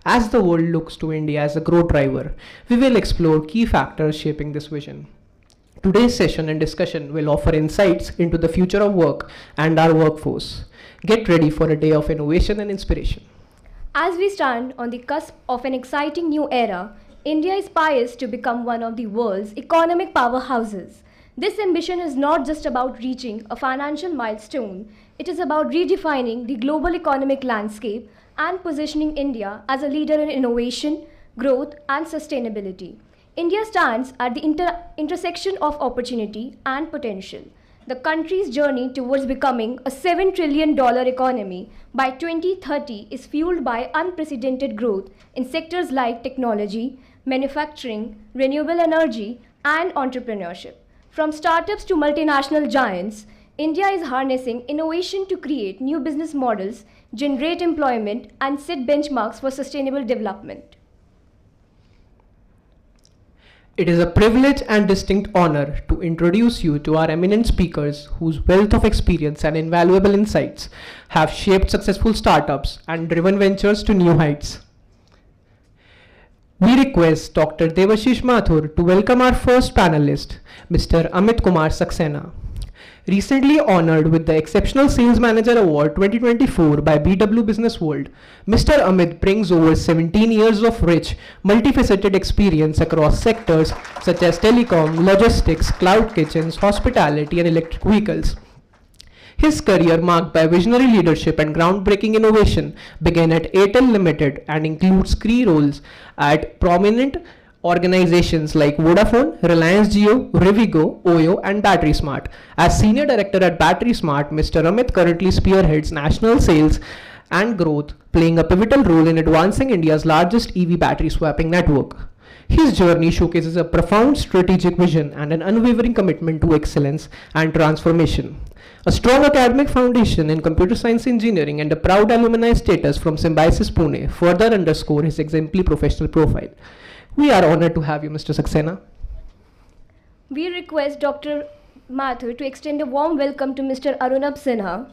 As the world looks to India as a growth driver, we will explore key factors shaping this vision. Today's session and discussion will offer insights into the future of work and our workforce. Get ready for a day of innovation and inspiration. As we stand on the cusp of an exciting new era, India aspires to become one of the world's economic powerhouses. This ambition is not just about reaching a financial milestone, it is about redefining the global economic landscape and positioning India as a leader in innovation, growth, and sustainability. India stands at the intersection of opportunity and potential. The country's journey towards becoming a $7 trillion economy by 2030 is fueled by unprecedented growth in sectors like technology, manufacturing, renewable energy, and entrepreneurship. From startups to multinational giants, India is harnessing innovation to create new business models, generate employment, and set benchmarks for sustainable development. It is a privilege and distinct honor to introduce you to our eminent speakers whose wealth of experience and invaluable insights have shaped successful startups and driven ventures to new heights. We request Dr. Devashish Mathur to welcome our first panelist, Mr. Amit Kumar Saxena. Recently honored with the Exceptional Sales Manager Award 2024 by BW Business World, Mr. Amit brings over 17 years of rich, multifaceted experience across sectors such as telecom, logistics, cloud kitchens, hospitality, and electric vehicles. His career, marked by visionary leadership and groundbreaking innovation, began at Airtel Limited and includes key roles at prominent organizations like Vodafone, Reliance Jio, Rivigo, Oyo, and Battery Smart. As Senior Director at Battery Smart, Mr. Amit currently spearheads national sales and growth, playing a pivotal role in advancing India's largest EV battery swapping network. His journey showcases a profound strategic vision and an unwavering commitment to excellence and transformation. A strong academic foundation in computer science engineering and a proud alumni status from Symbiosis Pune further underscore his exemplary professional profile. We are honored to have you, Mr. Saxena. We request Dr. Mathur to extend a warm welcome to Mr. Arunabh Sinha.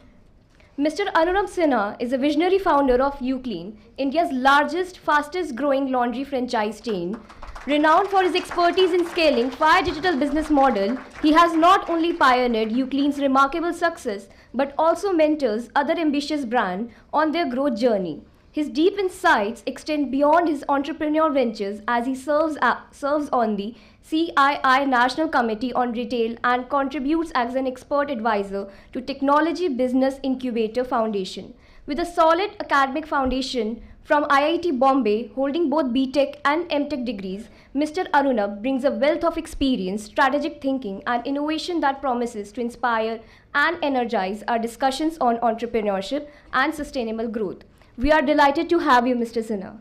Mr. Arunabh Sinha is a visionary founder of Uclean, India's largest, fastest growing laundry franchise chain. Renowned for his expertise in scaling Fire Digital business model, he has not only pioneered Uclean's remarkable success, but also mentors other ambitious brands on their growth journey. His deep insights extend beyond his entrepreneurial ventures as he serves on the CII National Committee on Retail and contributes as an expert advisor to Technology Business Incubator Foundation. With a solid academic foundation from IIT Bombay, holding both BTech and MTech degrees, Mr. Arunabh brings a wealth of experience, strategic thinking, and innovation that promises to inspire and energize our discussions on entrepreneurship and sustainable growth. We are delighted to have you, Mr. Sinha.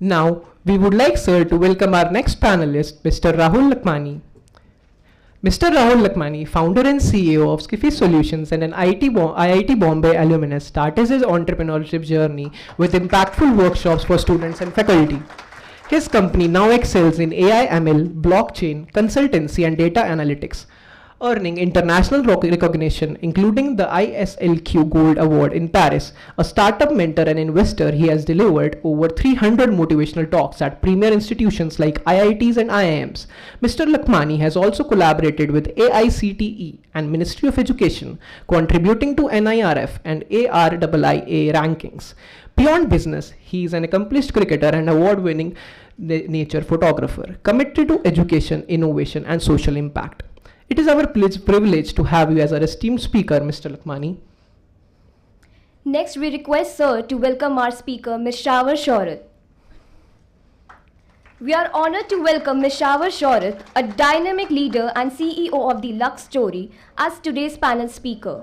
Now, we would like, sir, to welcome our next panelist, Mr. Rahul Lakmani. Mr. Rahul Lakmani, founder and CEO of Skiffy Solutions and an IIT Bombay alumnus, started his entrepreneurship journey with impactful workshops for students and faculty. His company now excels in AI, ML, blockchain, consultancy, and data analytics, earning international recognition, including the ISLQ Gold Award in Paris. A startup mentor and investor, he has delivered over 300 motivational talks at premier institutions like IITs and IIMs. Mr. Lakmani has also collaborated with AICTE and Ministry of Education, contributing to NIRF and ARIIA rankings. Beyond business, he is an accomplished cricketer and award-winning nature photographer, committed to education, innovation, and social impact. It is our privilege to have you as our esteemed speaker, Mr. Lakmani. Next, we request Sir to welcome our speaker, Ms. Shravar Shorat. We are honored to welcome Ms. Shravar Shorat, a dynamic leader and CEO of the Lux Story, as today's panel speaker.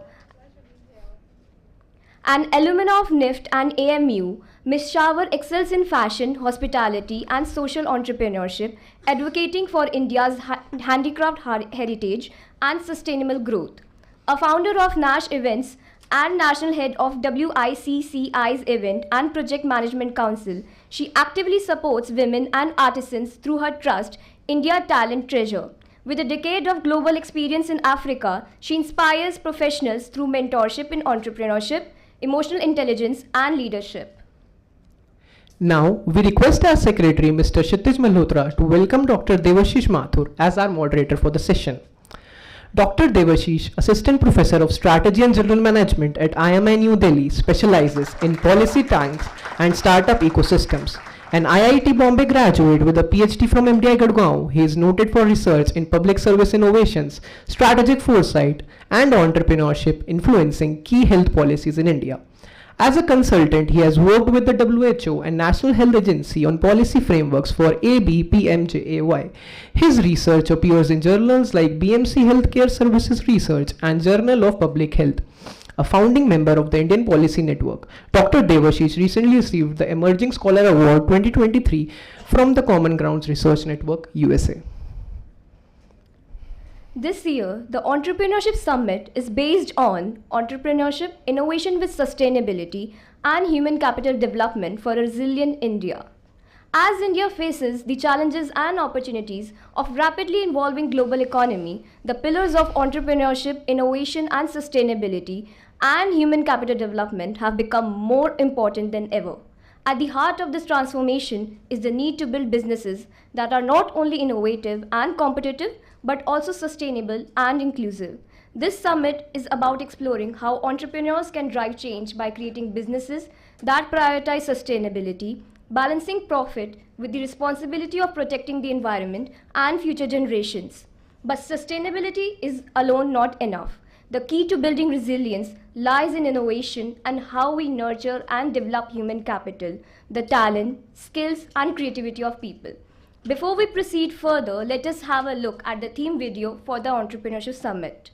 An alumna of NIFT and AMU, Ms. Shravar excels in fashion, hospitality, and social entrepreneurship, advocating for India's handicraft heritage and sustainable growth. A founder of Nash Events and national head of WICCI's Event and Project Management Council, she actively supports women and artisans through her trust, India Talent Treasure. With a decade of global experience in Africa, she inspires professionals through mentorship in entrepreneurship, emotional intelligence, and leadership. Now, we request our secretary, Mr. Kshitij Malhotra, to welcome Dr. Devashish Mathur as our moderator for the session. Dr. Devashish, Assistant Professor of Strategy and General Management at IMI New Delhi, specializes in policy tanks and startup ecosystems. An IIT Bombay graduate with a PhD from MDI Gurgaon, he is noted for research in public service innovations, strategic foresight, and entrepreneurship influencing key health policies in India. As a consultant, he has worked with the WHO and National Health Agency on policy frameworks for ABPMJAY. His research appears in journals like BMC Healthcare Services Research and Journal of Public Health. A founding member of the Indian Policy Network, Dr. Devashish recently received the Emerging Scholar Award 2023 from the Common Grounds Research Network, USA. This year, the Entrepreneurship Summit is based on entrepreneurship, innovation with sustainability, and human capital development for a resilient India. As India faces the challenges and opportunities of rapidly evolving global economy, the pillars of entrepreneurship, innovation and sustainability and human capital development have become more important than ever. At the heart of this transformation is the need to build businesses that are not only innovative and competitive, but also sustainable and inclusive. This summit is about exploring how entrepreneurs can drive change by creating businesses that prioritize sustainability, balancing profit with the responsibility of protecting the environment and future generations. But sustainability is alone not enough. The key to building resilience lies in innovation and how we nurture and develop human capital, the talent, skills, and creativity of people. Before we proceed further, let us have a look at the theme video for the Entrepreneurship Summit.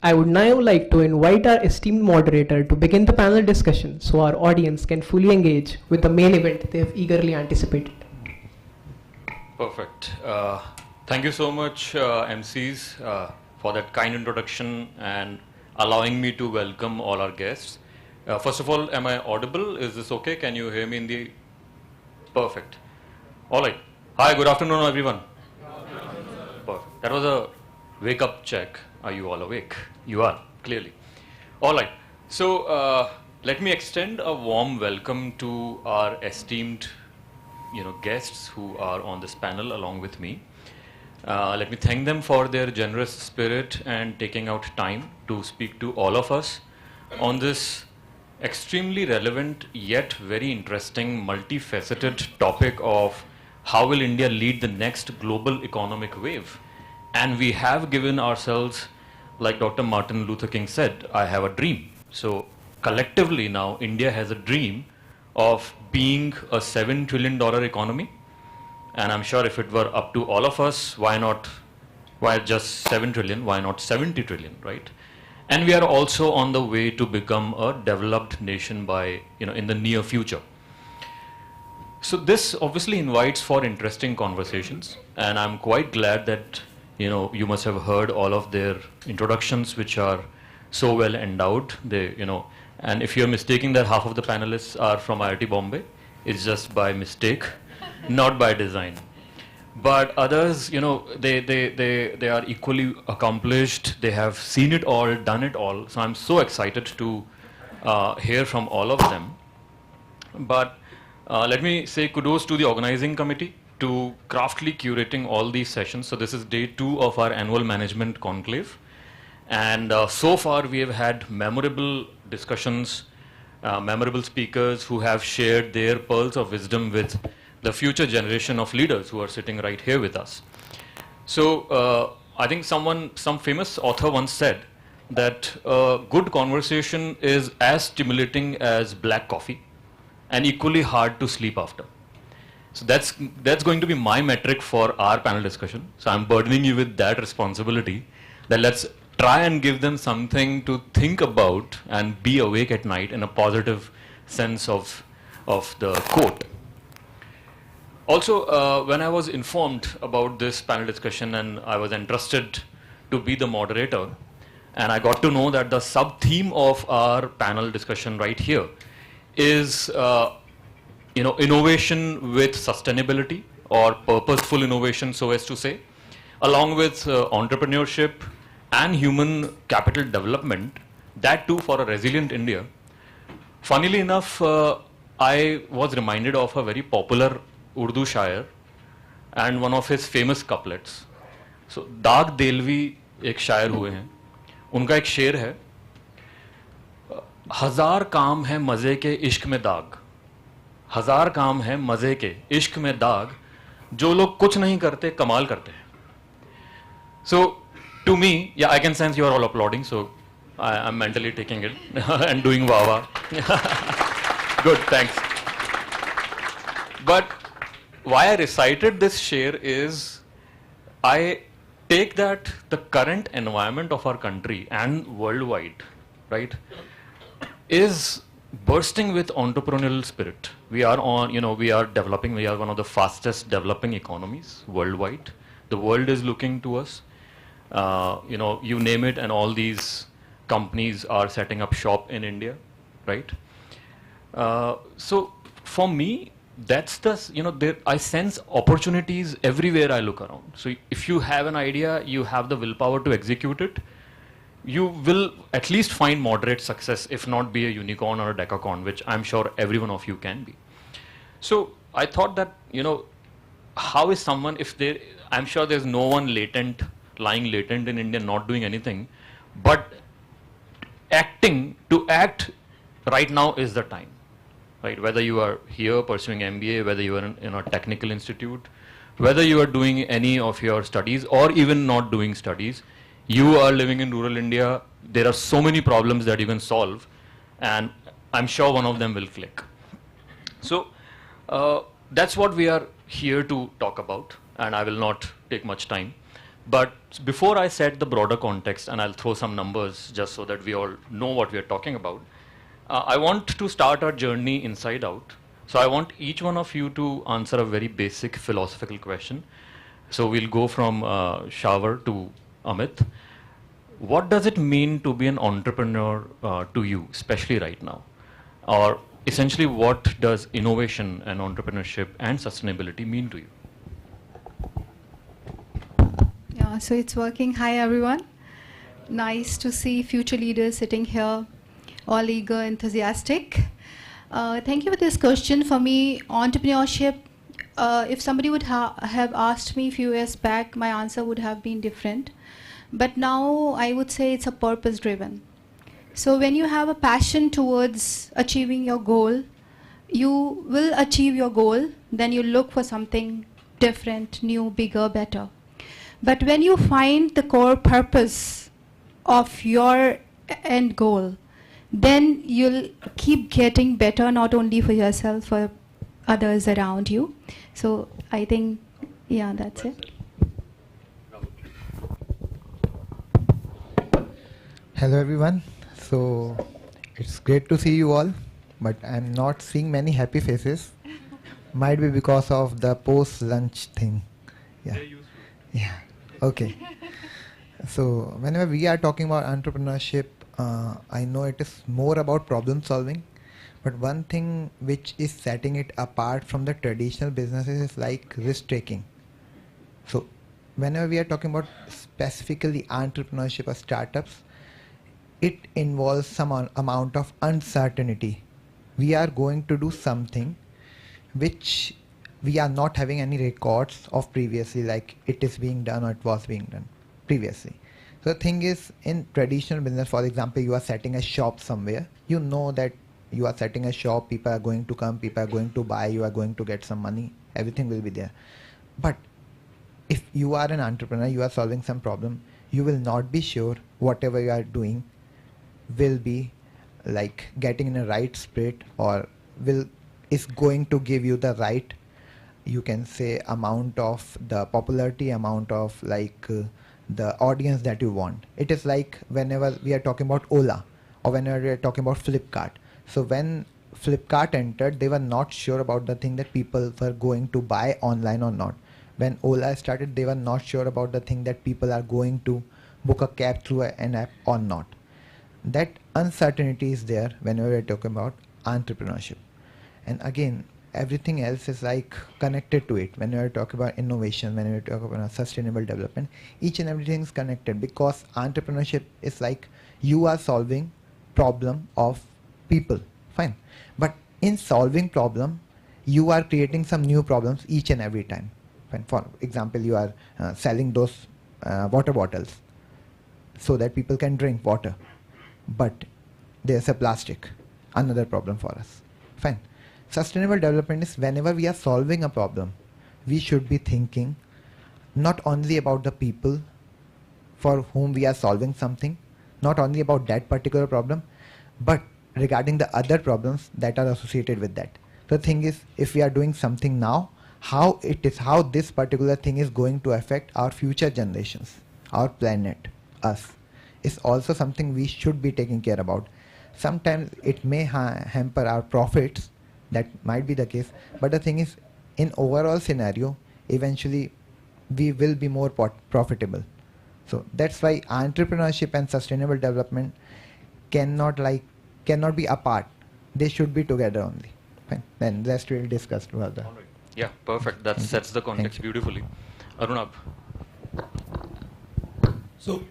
I would now like to invite our esteemed moderator to begin the panel discussion so our audience can fully engage with the main event they have eagerly anticipated. Perfect. Thank you so much, MCs, for that kind introduction and allowing me to welcome all our guests. First of all, am I audible? Is this okay? Can you hear me in the... Perfect. All right. Hi, good afternoon, everyone. Perfect. That was a wake-up check. Are you all awake? You are, clearly. All right. So let me extend a warm welcome to our esteemed guests who are on this panel along with me. Let me thank them for their generous spirit and taking out time to speak to all of us on this extremely relevant yet very interesting multifaceted topic of how will India lead the next global economic wave. And we have given ourselves, like Dr. Martin Luther King said, I have a dream. So collectively now, India has a dream of being a $7 trillion economy. And I'm sure if it were up to all of us, why just 7 trillion, why not 70 trillion, right? And we are also on the way to become a developed nation by, in the near future. So this obviously invites for interesting conversations. And I'm quite glad that you must have heard all of their introductions, which are so well endowed. And if you're mistaking that half of the panelists are from IIT Bombay, it's just by mistake, not by design. But others, they are equally accomplished. They have seen it all, done it all. So I'm so excited to hear from all of them. But let me say kudos to the organizing committee to craftily curating all these sessions. So this is day 2 of our annual management conclave. And so far we have had memorable discussions, memorable speakers who have shared their pearls of wisdom with the future generation of leaders who are sitting right here with us. So I think some famous author once said that a good conversation is as stimulating as black coffee and equally hard to sleep after. So that's going to be my metric for our panel discussion. So I'm burdening you with that responsibility, that let's try and give them something to think about and be awake at night in a positive sense of the quote. Also, when I was informed about this panel discussion and I was entrusted to be the moderator, and I got to know that the sub-theme of our panel discussion right here is innovation with sustainability, or purposeful innovation, so as to say, along with entrepreneurship and human capital development, that too for a resilient India. Funnily enough, I was reminded of a very popular Urdu शायर and one of his famous couplets. So दाग देलवी एक शायर हुए हैं, उनका एक शेर है, हजार काम है मजे के इश्क में दाग, हजार काम है मजे के इश्क में दाग, जो लोग कुछ नहीं करते कमाल करते हैं. So to me, yeah, I can sense you are all applauding, so I'm mentally taking it and doing wah wah. Good, thanks. But why I recited this share is, I take that the current environment of our country and worldwide, right, is bursting with entrepreneurial spirit. We are we are developing, we are one of the fastest developing economies worldwide. The world is looking to us. You name it, and all these companies are setting up shop in India, right? So for me, that's the, I sense opportunities everywhere I look around. So if you have an idea, you have the willpower to execute it, you will at least find moderate success, if not be a unicorn or a decacorn, which I'm sure every one of you can be. So I thought that, how is someone, I'm sure there's no one lying latent in India, not doing anything, but to act right now is the time. Right, whether you are here pursuing MBA, whether you are in a technical institute, whether you are doing any of your studies or even not doing studies, you are living in rural India. There are so many problems that you can solve, and I'm sure one of them will click. So that's what we are here to talk about, and I will not take much time. But before I set the broader context, and I'll throw some numbers just so that we all know what we are talking about, I want to start our journey inside out. So I want each one of you to answer a very basic philosophical question. So we'll go from Shavar to Amit. What does it mean to be an entrepreneur to you, especially right now? Or essentially, what does innovation and entrepreneurship and sustainability mean to you? Yeah, so it's working. Hi, everyone. Nice to see future leaders sitting here, all eager, enthusiastic. Thank you for this question. For me, entrepreneurship, if somebody would have asked me a few years back, my answer would have been different. But now I would say it's a purpose-driven. So when you have a passion towards achieving your goal, you will achieve your goal, then you look for something different, new, bigger, better. But when you find the core purpose of your end goal, then you'll keep getting better, not only for yourself, for others around you. So I think, yeah, that's it. Hello everyone. So it's great to see you all, but I'm not seeing many happy faces. Might be because of the post-lunch thing. Yeah. Yeah. Okay. So whenever we are talking about entrepreneurship, I know it is more about problem solving, but one thing which is setting it apart from the traditional businesses is like risk taking. So whenever we are talking about specifically entrepreneurship or startups, it involves some amount of uncertainty. We are going to do something which we are not having any records of previously, like it is being done or it was being done previously. So the thing is, in traditional business, for example, you are setting a shop somewhere. You know that you are setting a shop, people are going to come, people are going to buy, you are going to get some money, everything will be there. But if you are an entrepreneur, you are solving some problem, you will not be sure whatever you are doing will be like getting in a right spirit, or is going to give you the right, you can say, amount of the popularity, amount of the audience that you want. It is like whenever we are talking about Ola, or whenever we are talking about Flipkart. So when Flipkart entered, they were not sure about the thing that people were going to buy online or not. When Ola started, they were not sure about the thing that people are going to book a cab through an app or not. That uncertainty is there whenever we're talking about entrepreneurship. And again, everything else is like connected to it. When we're talking about innovation, when we're talking about sustainable development, each and everything is connected, because entrepreneurship is like you are solving problem of people. Fine. But in solving problem, you are creating some new problems each and every time. Fine. For example, you are selling those water bottles so that people can drink water. But there's a plastic, another problem for us. Fine. Sustainable development is whenever we are solving a problem, we should be thinking not only about the people for whom we are solving something, not only about that particular problem, but regarding the other problems that are associated with that. The thing is, if we are doing something now, how this particular thing is going to affect our future generations, our planet, us, is also something we should be taking care about. Sometimes it may hamper our profits, that might be the case, but the thing is, in overall scenario, eventually we will be more profitable. So that's why entrepreneurship and sustainable development cannot be apart. They should be together only. Fine. Then rest we'll discuss further. All right. Yeah, perfect. That sets the context beautifully. Arunabh. So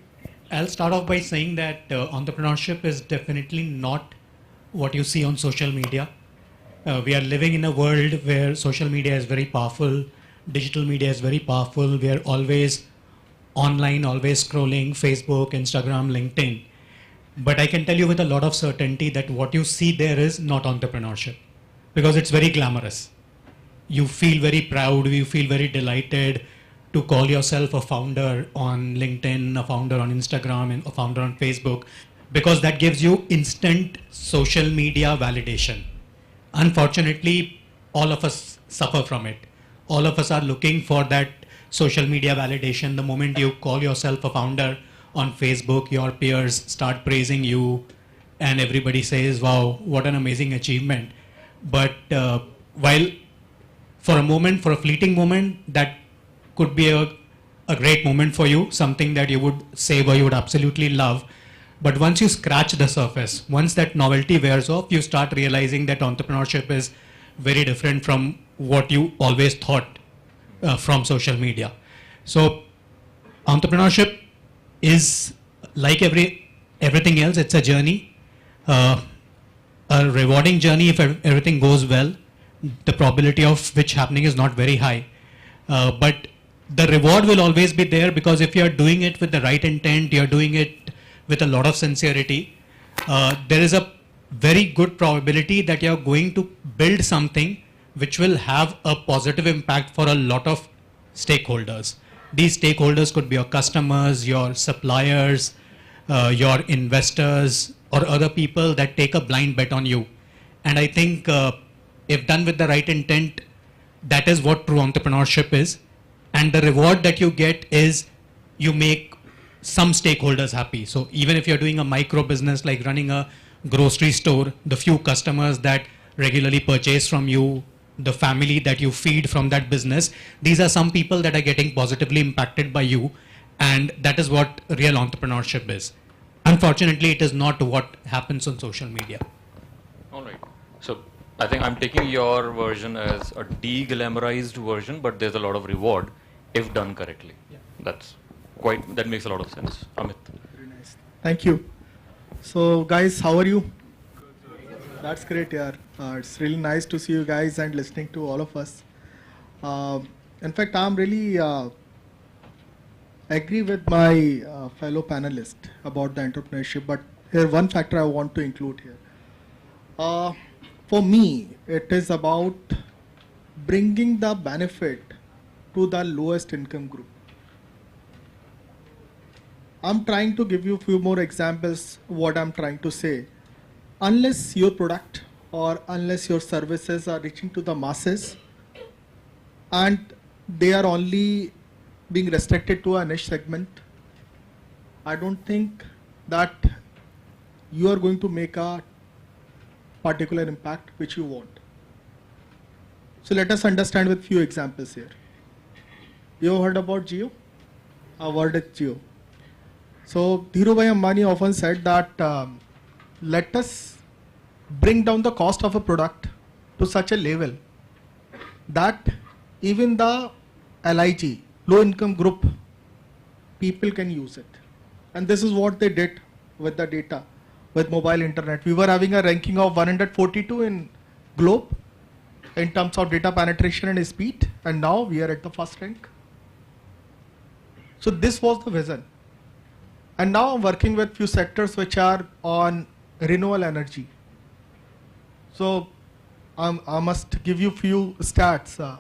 I'll start off by saying that entrepreneurship is definitely not what you see on social media. We are living in a world where social media is very powerful, digital media is very powerful. We are always online, always scrolling, Facebook, Instagram, LinkedIn. But I can tell you with a lot of certainty that what you see there is not entrepreneurship, because it's very glamorous. You feel very proud, you feel very delighted to call yourself a founder on LinkedIn, a founder on Instagram, and a founder on Facebook, because that gives you instant social media validation. Unfortunately, all of us suffer from it. All of us are looking for that social media validation. The moment you call yourself a founder on Facebook, your peers start praising you and everybody says, wow, what an amazing achievement. But while for a fleeting moment, that could be a great moment for you, something that you would savor, you would absolutely love. But once you scratch the surface, once that novelty wears off, you start realizing that entrepreneurship is very different from what you always thought from social media. So entrepreneurship is like everything else. It's a journey, a rewarding journey if everything goes well. The probability of which happening is not very high. But the reward will always be there, because if you're doing it with the right intent, you're doing it with a lot of sincerity, there is a very good probability that you're going to build something which will have a positive impact for a lot of stakeholders. These stakeholders could be your customers, your suppliers, your investors, or other people that take a blind bet on you. And I think if done with the right intent, that is what true entrepreneurship is. And the reward that you get is you make some stakeholders happy. So even if you're doing a micro business like running a grocery store, the few customers that regularly purchase from you, the family that you feed from that business, these are some people that are getting positively impacted by you. And that is what real entrepreneurship is. Unfortunately, it is not what happens on social media. All right. So I think I'm taking your version as a de-glamorized version, but there's a lot of reward if done correctly. Yeah. That makes a lot of sense. Amit. Very nice. Thank you. So guys, how are you? That's great, yeah. It's really nice to see you guys and listening to all of us. In fact, I'm really agree with my fellow panelist about the entrepreneurship, but here one factor I want to include here. For me, it is about bringing the benefit to the lowest income group. I'm trying to give you a few more examples what I'm trying to say. Unless your product or unless your services are reaching to the masses and they are only being restricted to a niche segment, I don't think that you are going to make a particular impact which you want. So let us understand with few examples here. You have heard about Jio? A word is Jio. So Dhirubhai Ambani often said that let us bring down the cost of a product to such a level that even the LIG, low income group, people can use it. And this is what they did with the data, with mobile internet. We were having a ranking of 142 in globe in terms of data penetration and speed, and now we are at the first rank. So this was the vision. And now I'm working with few sectors which are on renewable energy. So I must give you few stats.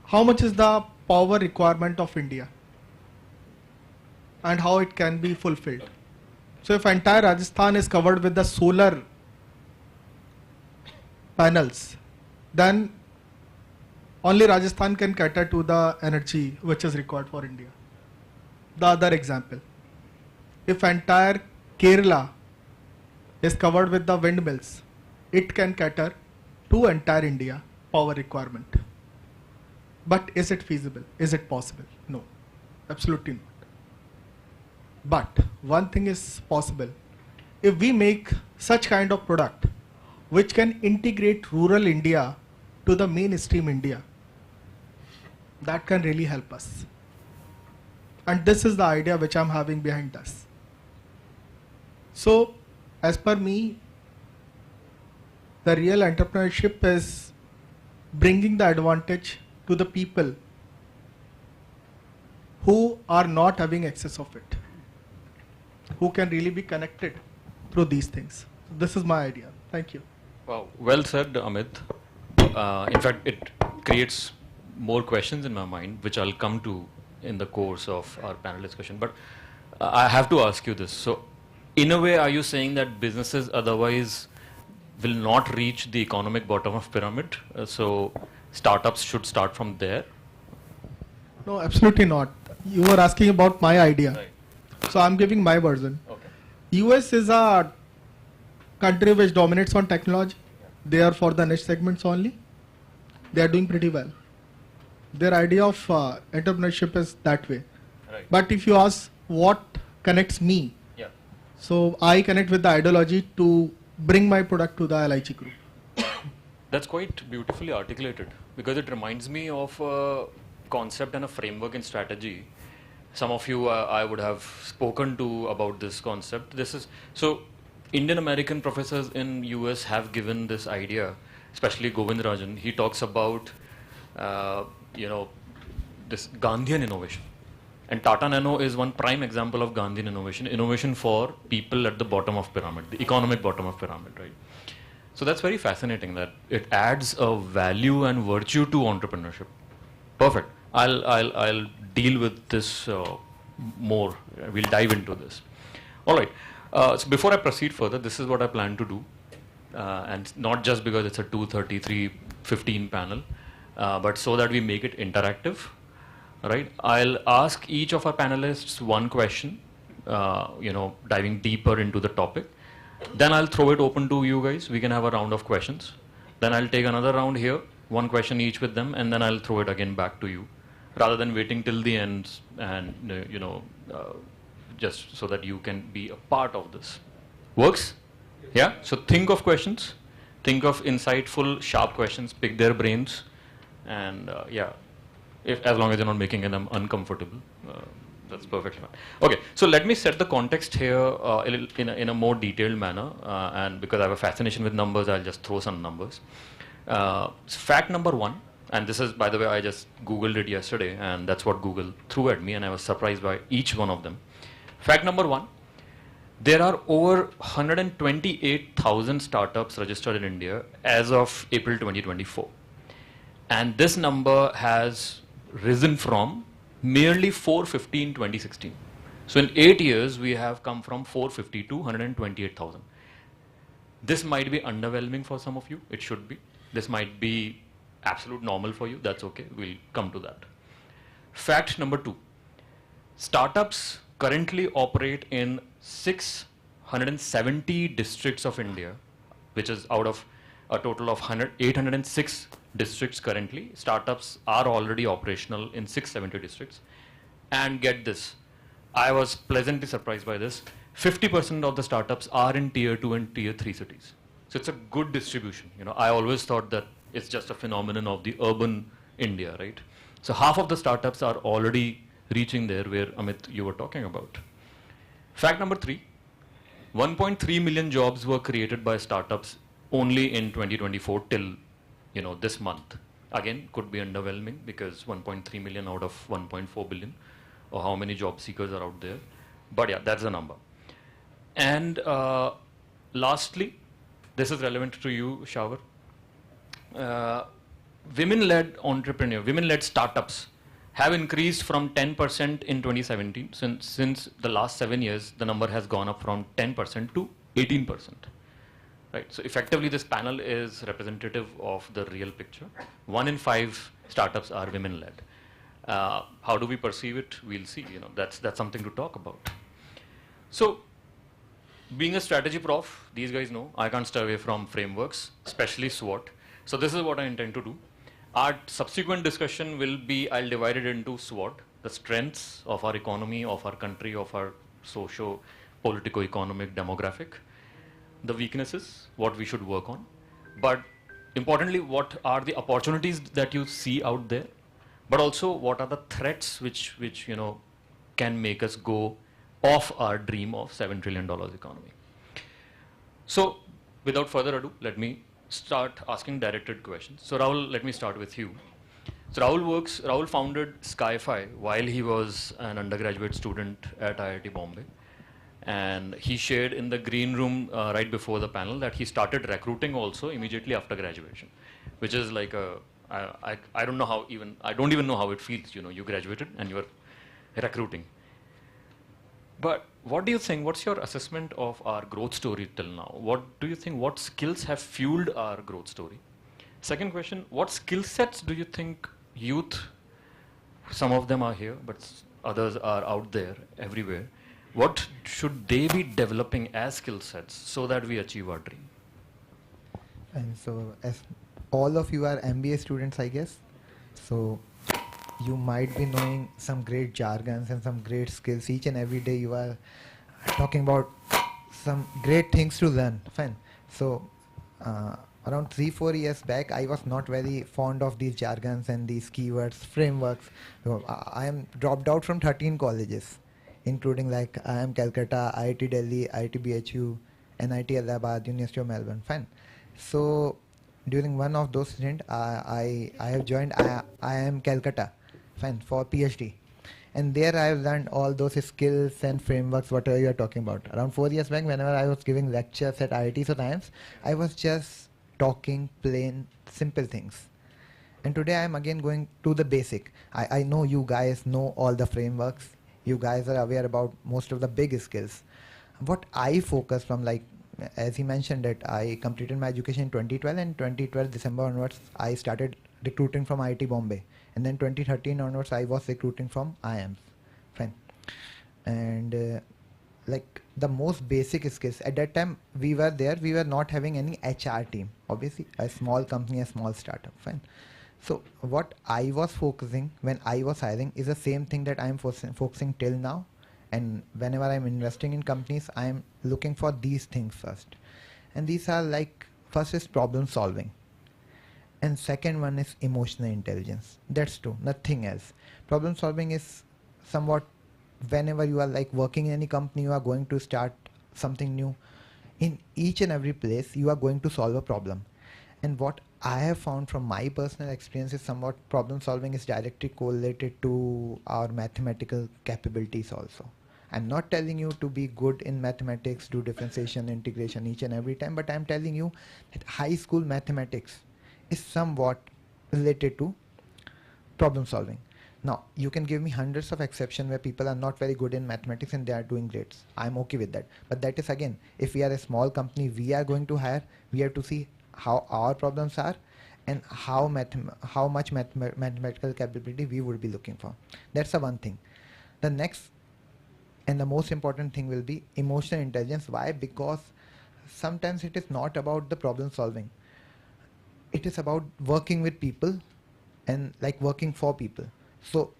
How much is the power requirement of India and how it can be fulfilled? So if entire Rajasthan is covered with the solar panels, then only Rajasthan can cater to the energy which is required for India. The other example, if entire Kerala is covered with the windmills, it can cater to entire India power requirement. But is it feasible? Is it possible? No, absolutely not. But one thing is possible. If we make such kind of product which can integrate rural India to the mainstream India, that can really help us. And this is the idea which I'm having behind this. So, as per me, the real entrepreneurship is bringing the advantage to the people who are not having access of it, who can really be connected through these things. This is my idea. Thank you. Wow, well said, Amit. In fact, it creates more questions in my mind, which I'll come to in the course of our panel discussion. But I have to ask you this. So, in a way, are you saying that businesses otherwise will not reach the economic bottom of pyramid? So, startups should start from there? No, absolutely not. You were asking about my idea. Right. So I'm giving my version. Okay. US is a country which dominates on technology. They are for the niche segments only. They are doing pretty well. Their idea of entrepreneurship is that way. Right. But if you ask what connects me, Yeah. so I connect with the ideology to bring my product to the LIG group. That's quite beautifully articulated, because it reminds me of a concept and a framework in strategy. Some of you I would have spoken to about this concept. This is so Indian American professors in US have given this idea, especially Govindarajan. He talks about this Gandhian innovation, and Tata Nano is one prime example of Gandhian innovation for people at the bottom of pyramid, the economic bottom of pyramid, right? So that's very fascinating that it adds a value and virtue to entrepreneurship. Perfect. I'll deal with this more. We'll dive into this. All right. So before I proceed further, this is what I plan to do, and not just because it's a 2:33:15 panel, but so that we make it interactive. Right. I'll ask each of our panelists one question, diving deeper into the topic. Then I'll throw it open to you guys. We can have a round of questions. Then I'll take another round here, one question each with them, and then I'll throw it again back to you, rather than waiting till the end and just so that you can be a part of this. Works? Yeah? So think of questions, think of insightful, sharp questions, pick their brains, and as long as you're not making them uncomfortable, that's perfectly fine. Okay, so let me set the context here in a more detailed manner, and because I have a fascination with numbers, I'll just throw some numbers. Fact number one, and this is, by the way, I just Googled it yesterday, and that's what Google threw at me, and I was surprised by each one of them. Fact number one, there are over 128,000 startups registered in India as of April 2024. And this number has risen from merely 450 in 2016. So in 8 years, we have come from 450 to 128,000. This might be underwhelming for some of you. It should be. This might be absolute normal for you. That's okay. We'll come to that. Fact number 2. Startups currently operate in 670 districts of India, which is out of a total of 806 districts currently. Startups are already operational in 670 districts. And get this, I was pleasantly surprised by this. 50% of the startups are in tier 2 and tier 3 cities. So it's a good distribution. I always thought that it's just a phenomenon of the urban India, right? So half of the startups are already reaching there where Amit, you were talking about. Fact number 3, 1.3 million jobs were created by startups only in 2024 till, this month. Again, could be underwhelming because 1.3 million out of 1.4 billion, or how many job seekers are out there. But yeah, that's the number. And lastly, this is relevant to you, Shawar. Women-led startups have increased from 10% in 2017. Since the last 7 years, the number has gone up from 10% to 18%. Right. So effectively, this panel is representative of the real picture. 1 in 5 startups are women-led. How do we perceive it? We'll see. That's something to talk about. So, being a strategy prof, these guys know I can't stay away from frameworks, especially SWOT. So this is what I intend to do. Our subsequent discussion will be, I'll divide it into SWOT, the strengths of our economy, of our country, of our socio-politico-economic demographic, the weaknesses, what we should work on, but importantly, what are the opportunities that you see out there, but also what are the threats which can make us go off our dream of $7 trillion economy. So without further ado, let me start asking directed questions. So Rahul, let me start with you. So Rahul founded Skyfi while he was an undergraduate student at IIT Bombay. And he shared in the green room right before the panel that he started recruiting also immediately after graduation, which is like I don't even know how it feels. You graduated and you are recruiting. But what do you think? What's your assessment of our growth story till now? What do you think? What skills have fueled our growth story? Second question: what skill sets do you think youth? Some of them are here, but others are out there everywhere. What should they be developing as skill sets so that we achieve our dream? And so, as all of you are MBA students, I guess, so you might be knowing some great jargons and some great skills. Each and every day you are talking about some great things to learn. Fine. So around 3-4 years back, I was not very fond of these jargons and these keywords, frameworks. So I am dropped out from 13 colleges, including like IIM Calcutta, IIT Delhi, IIT BHU, NIT Allahabad, University of Melbourne. Fine. So during one of those stints, I have joined IIM Calcutta, fine, for PhD. And there I have learned all those skills and frameworks, whatever you are talking about. Around 4 years back, whenever I was giving lectures at IIT sometimes, I was just talking plain, simple things. And today I am again going to the basic. I know you guys know all the frameworks. You guys are aware about most of the big skills. What I focus from, like, as he mentioned that I completed my education in 2012, and 2012 December onwards, I started recruiting from IIT Bombay. And then 2013 onwards, I was recruiting from IIMs. Fine. And like the most basic skills, at that time we were not having any HR team. Obviously, a small company, a small startup. Fine. So what I was focusing when I was hiring is the same thing that I am focusing till now. And whenever I'm investing in companies, I'm looking for these things first. And these are like, first is problem solving. And second one is emotional intelligence. That's true, nothing else. Problem solving is somewhat, whenever you are like working in any company, you are going to start something new. In each and every place, you are going to solve a problem. And what I have found from my personal experience is somewhat problem solving is directly correlated to our mathematical capabilities also. I'm not telling you to be good in mathematics, do differentiation, integration each and every time, but I'm telling you that high school mathematics is somewhat related to problem solving. Now, you can give me hundreds of exceptions where people are not very good in mathematics and they are doing grades. I'm okay with that. But that is again, if we are a small company, we are going to hire, we have to see how our problems are and how much mathematical capability we would be looking for. That's the one thing. The next and the most important thing will be emotional intelligence. Why? Because sometimes it is not about the problem solving. It is about working with people and like working for people. So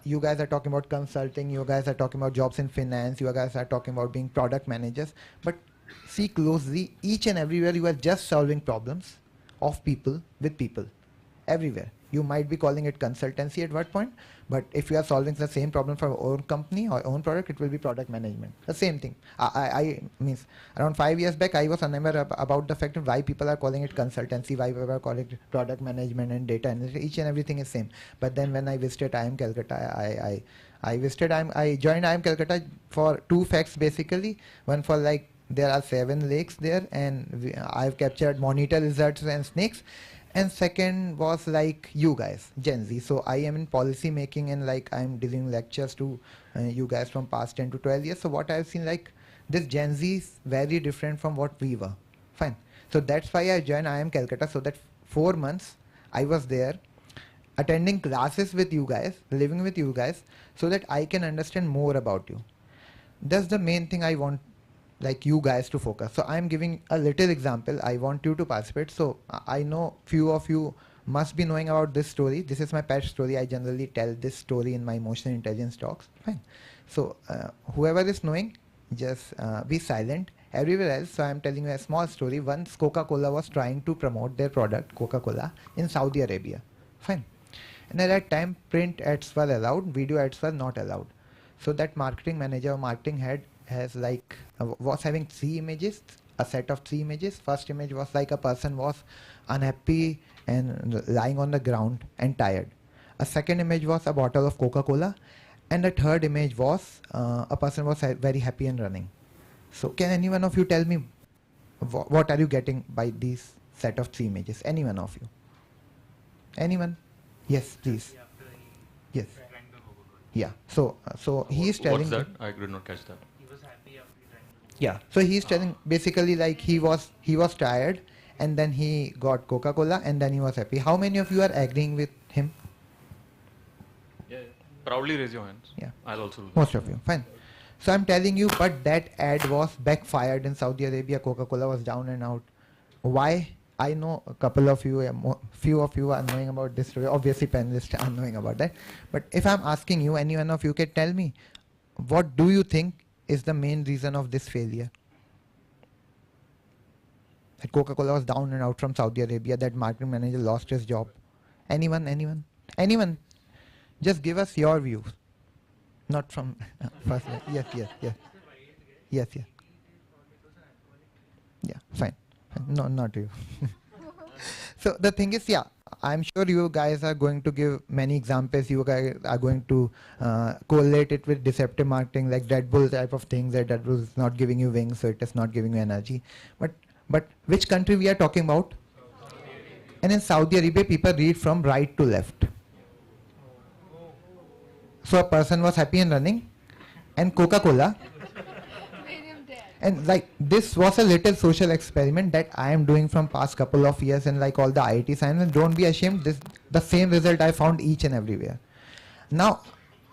you guys are talking about consulting, you guys are talking about jobs in finance, you guys are talking about being product managers, but see closely, each and everywhere you are just solving problems of people with people, everywhere. You might be calling it consultancy at what point, but if you are solving the same problem for your own company or own product, it will be product management. The same thing. I means around 5 years back, I was unaware about the fact of why people are calling it consultancy, why people are calling it product management and data analytics. Each and everything is same. But then when I visited IIM Calcutta, I joined IIM Calcutta for two facts basically. One for like there are 7 lakes there, and I've captured monitor lizards and snakes. And second was like you guys, Gen Z. So I am in policy making and like I'm delivering lectures to you guys from past 10 to 12 years. So what I've seen like this Gen Z is very different from what we were. Fine. So that's why I joined IIM Calcutta. So that 4 months I was there attending classes with you guys, living with you guys, so that I can understand more about you. That's the main thing I want like you guys to focus. So I'm giving a little example. I want you to participate. So I know few of you must be knowing about this story. This is my pet story. I generally tell this story in my emotional intelligence talks. Fine. So whoever is knowing, just be silent. Everywhere else, so I'm telling you a small story. Once Coca-Cola was trying to promote their product, Coca-Cola, in Saudi Arabia. Fine. And at that time, print ads were allowed, video ads were not allowed. So that marketing manager or marketing head has like was having 3 images, a set of 3 images. First image was like a person was unhappy and lying on the ground and tired. A second image was a bottle of Coca-Cola, and the third image was a person was very happy and running. So can any one of you tell me what are you getting by these set of 3 images? Any one of you? Anyone? Yes, please. Yes. Yeah. So he is telling. What's that? I did not catch that. Yeah. So he's telling basically like he was tired and then he got Coca-Cola and then he was happy. How many of you are agreeing with him? Yeah. Proudly raise your hands. Yeah. I'll also do that. Most of you. Fine. So I'm telling you, but that ad was backfired in Saudi Arabia. Coca-Cola was down and out. Why? I know a couple of you, few of you are knowing about this story. Obviously, panelists are knowing about that. But if I'm asking you, any one of you can tell me, what do you think is the main reason of this failure? That Coca-Cola was down and out from Saudi Arabia. That marketing manager lost his job. Anyone? Anyone? Just give us your views. Not from first. Yes. Yeah, fine. No, not you. So the thing is, yeah, I'm sure you guys are going to give many examples. You guys are going to correlate it with deceptive marketing, like Red Bull type of things. That Red Bull is not giving you wings, so it is not giving you energy. But which country we are talking about? And in Saudi Arabia, people read from right to left. So a person was happy and running, and Coca-Cola. And like this was a little social experiment that I am doing from past couple of years, and like all the IT science, and don't be ashamed, this the same result I found each and everywhere. Now,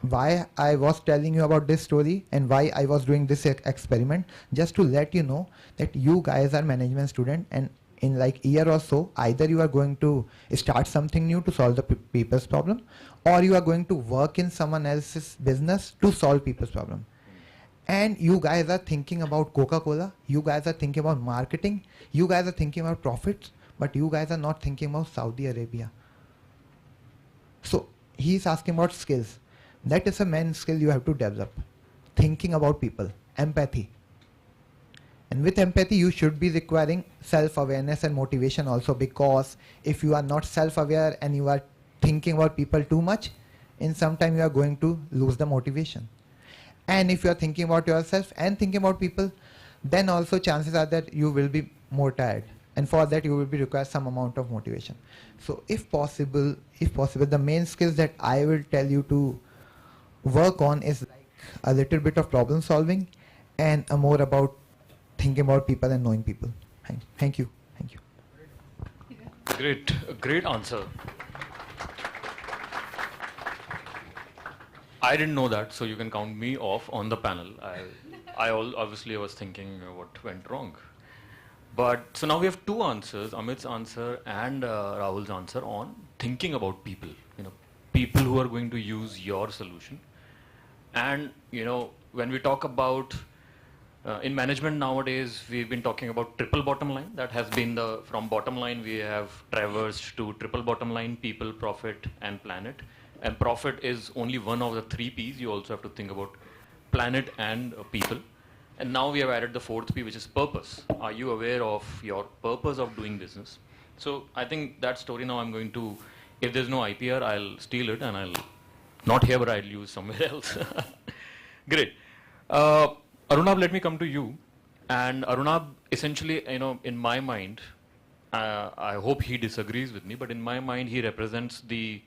why I was telling you about this story and why I was doing this experiment, just to let you know that you guys are management student, and in like year or so, either you are going to start something new to solve the people's problem, or you are going to work in someone else's business to solve people's problem. And you guys are thinking about Coca-Cola, you guys are thinking about marketing, you guys are thinking about profits, but you guys are not thinking about Saudi Arabia. So he's asking about skills. That is a main skill you have to develop. Thinking about people, empathy. And with empathy, you should be requiring self-awareness and motivation also, because if you are not self-aware and you are thinking about people too much, in some time you are going to lose the motivation. And if you are thinking about yourself and thinking about people, then also chances are that you will be more tired and for that you will be require some amount of motivation. So if possible, the main skills that I will tell you to work on is like a little bit of problem solving and a more about thinking about people and knowing people. Thank you. Great answer. I didn't know that, so you can count me off on the panel. Obviously I was thinking what went wrong. But so now we have two answers, Amit's answer and Rahul's answer on thinking about people. People who are going to use your solution. And when we talk about in management nowadays, we've been talking about triple bottom line. That has been from bottom line we have traversed to triple bottom line, people, profit and planet. And profit is only one of the three P's. You also have to think about planet and people. And now we have added the fourth P, which is purpose. Are you aware of your purpose of doing business? So I think that story now I'm going to, if there's no IPR, I'll steal it and I'll, not here, but I'll use somewhere else. Great. Arunabh, let me come to you. And Arunabh, essentially, in my mind, I hope he disagrees with me, but in my mind, he represents the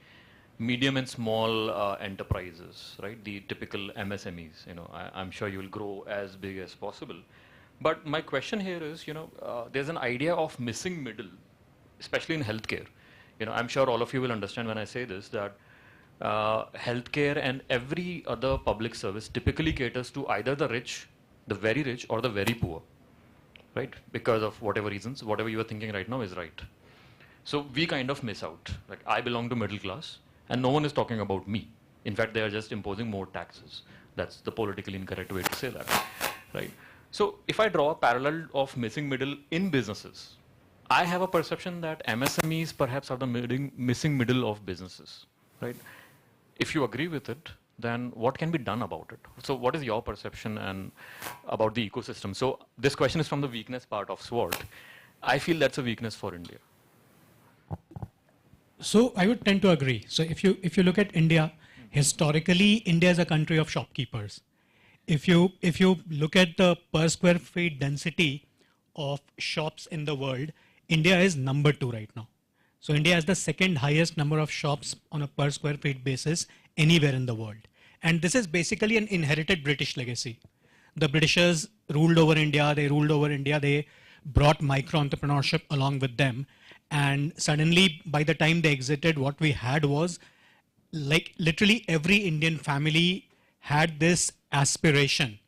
medium and small enterprises, right? The typical MSMEs. I'm sure you will grow as big as possible. But my question here is, there's an idea of missing middle, especially in healthcare. I'm sure all of you will understand when I say this, that healthcare and every other public service typically caters to either the rich, the very rich, or the very poor, right? Because of whatever reasons, whatever you are thinking right now is right. So we kind of miss out. Like, I belong to middle class, and no one is talking about me. In fact, they are just imposing more taxes. That's the politically incorrect way to say that, right? So if I draw a parallel of missing middle in businesses, I have a perception that MSMEs perhaps are the missing middle of businesses, right? If you agree with it, then what can be done about it? So what is your perception and about the ecosystem? So this question is from the weakness part of SWOT. I feel that's a weakness for India. So I would tend to agree. So if you look at India, historically, India is a country of shopkeepers. If you look at the per square feet density of shops in the world, India is number 2 right now. So India has the second highest number of shops on a per square feet basis anywhere in the world. And this is basically an inherited British legacy. The Britishers ruled over India, they brought micro-entrepreneurship along with them. And suddenly, by the time they exited, what we had was, like, literally every Indian family had this aspiration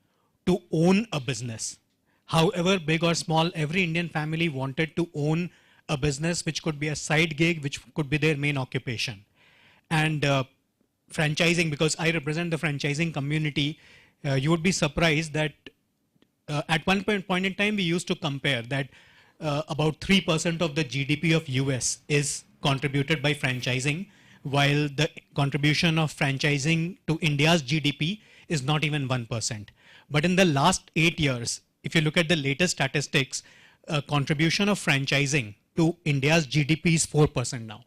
to own a business. However big or small, every Indian family wanted to own a business which could be a side gig, which could be their main occupation. And franchising, because I represent the franchising community, you would be surprised that at one point in time, we used to compare that about 3% of the GDP of US is contributed by franchising, while the contribution of franchising to India's GDP is not even 1%. But in the last 8 years, if you look at the latest statistics, contribution of franchising to India's GDP is 4% now.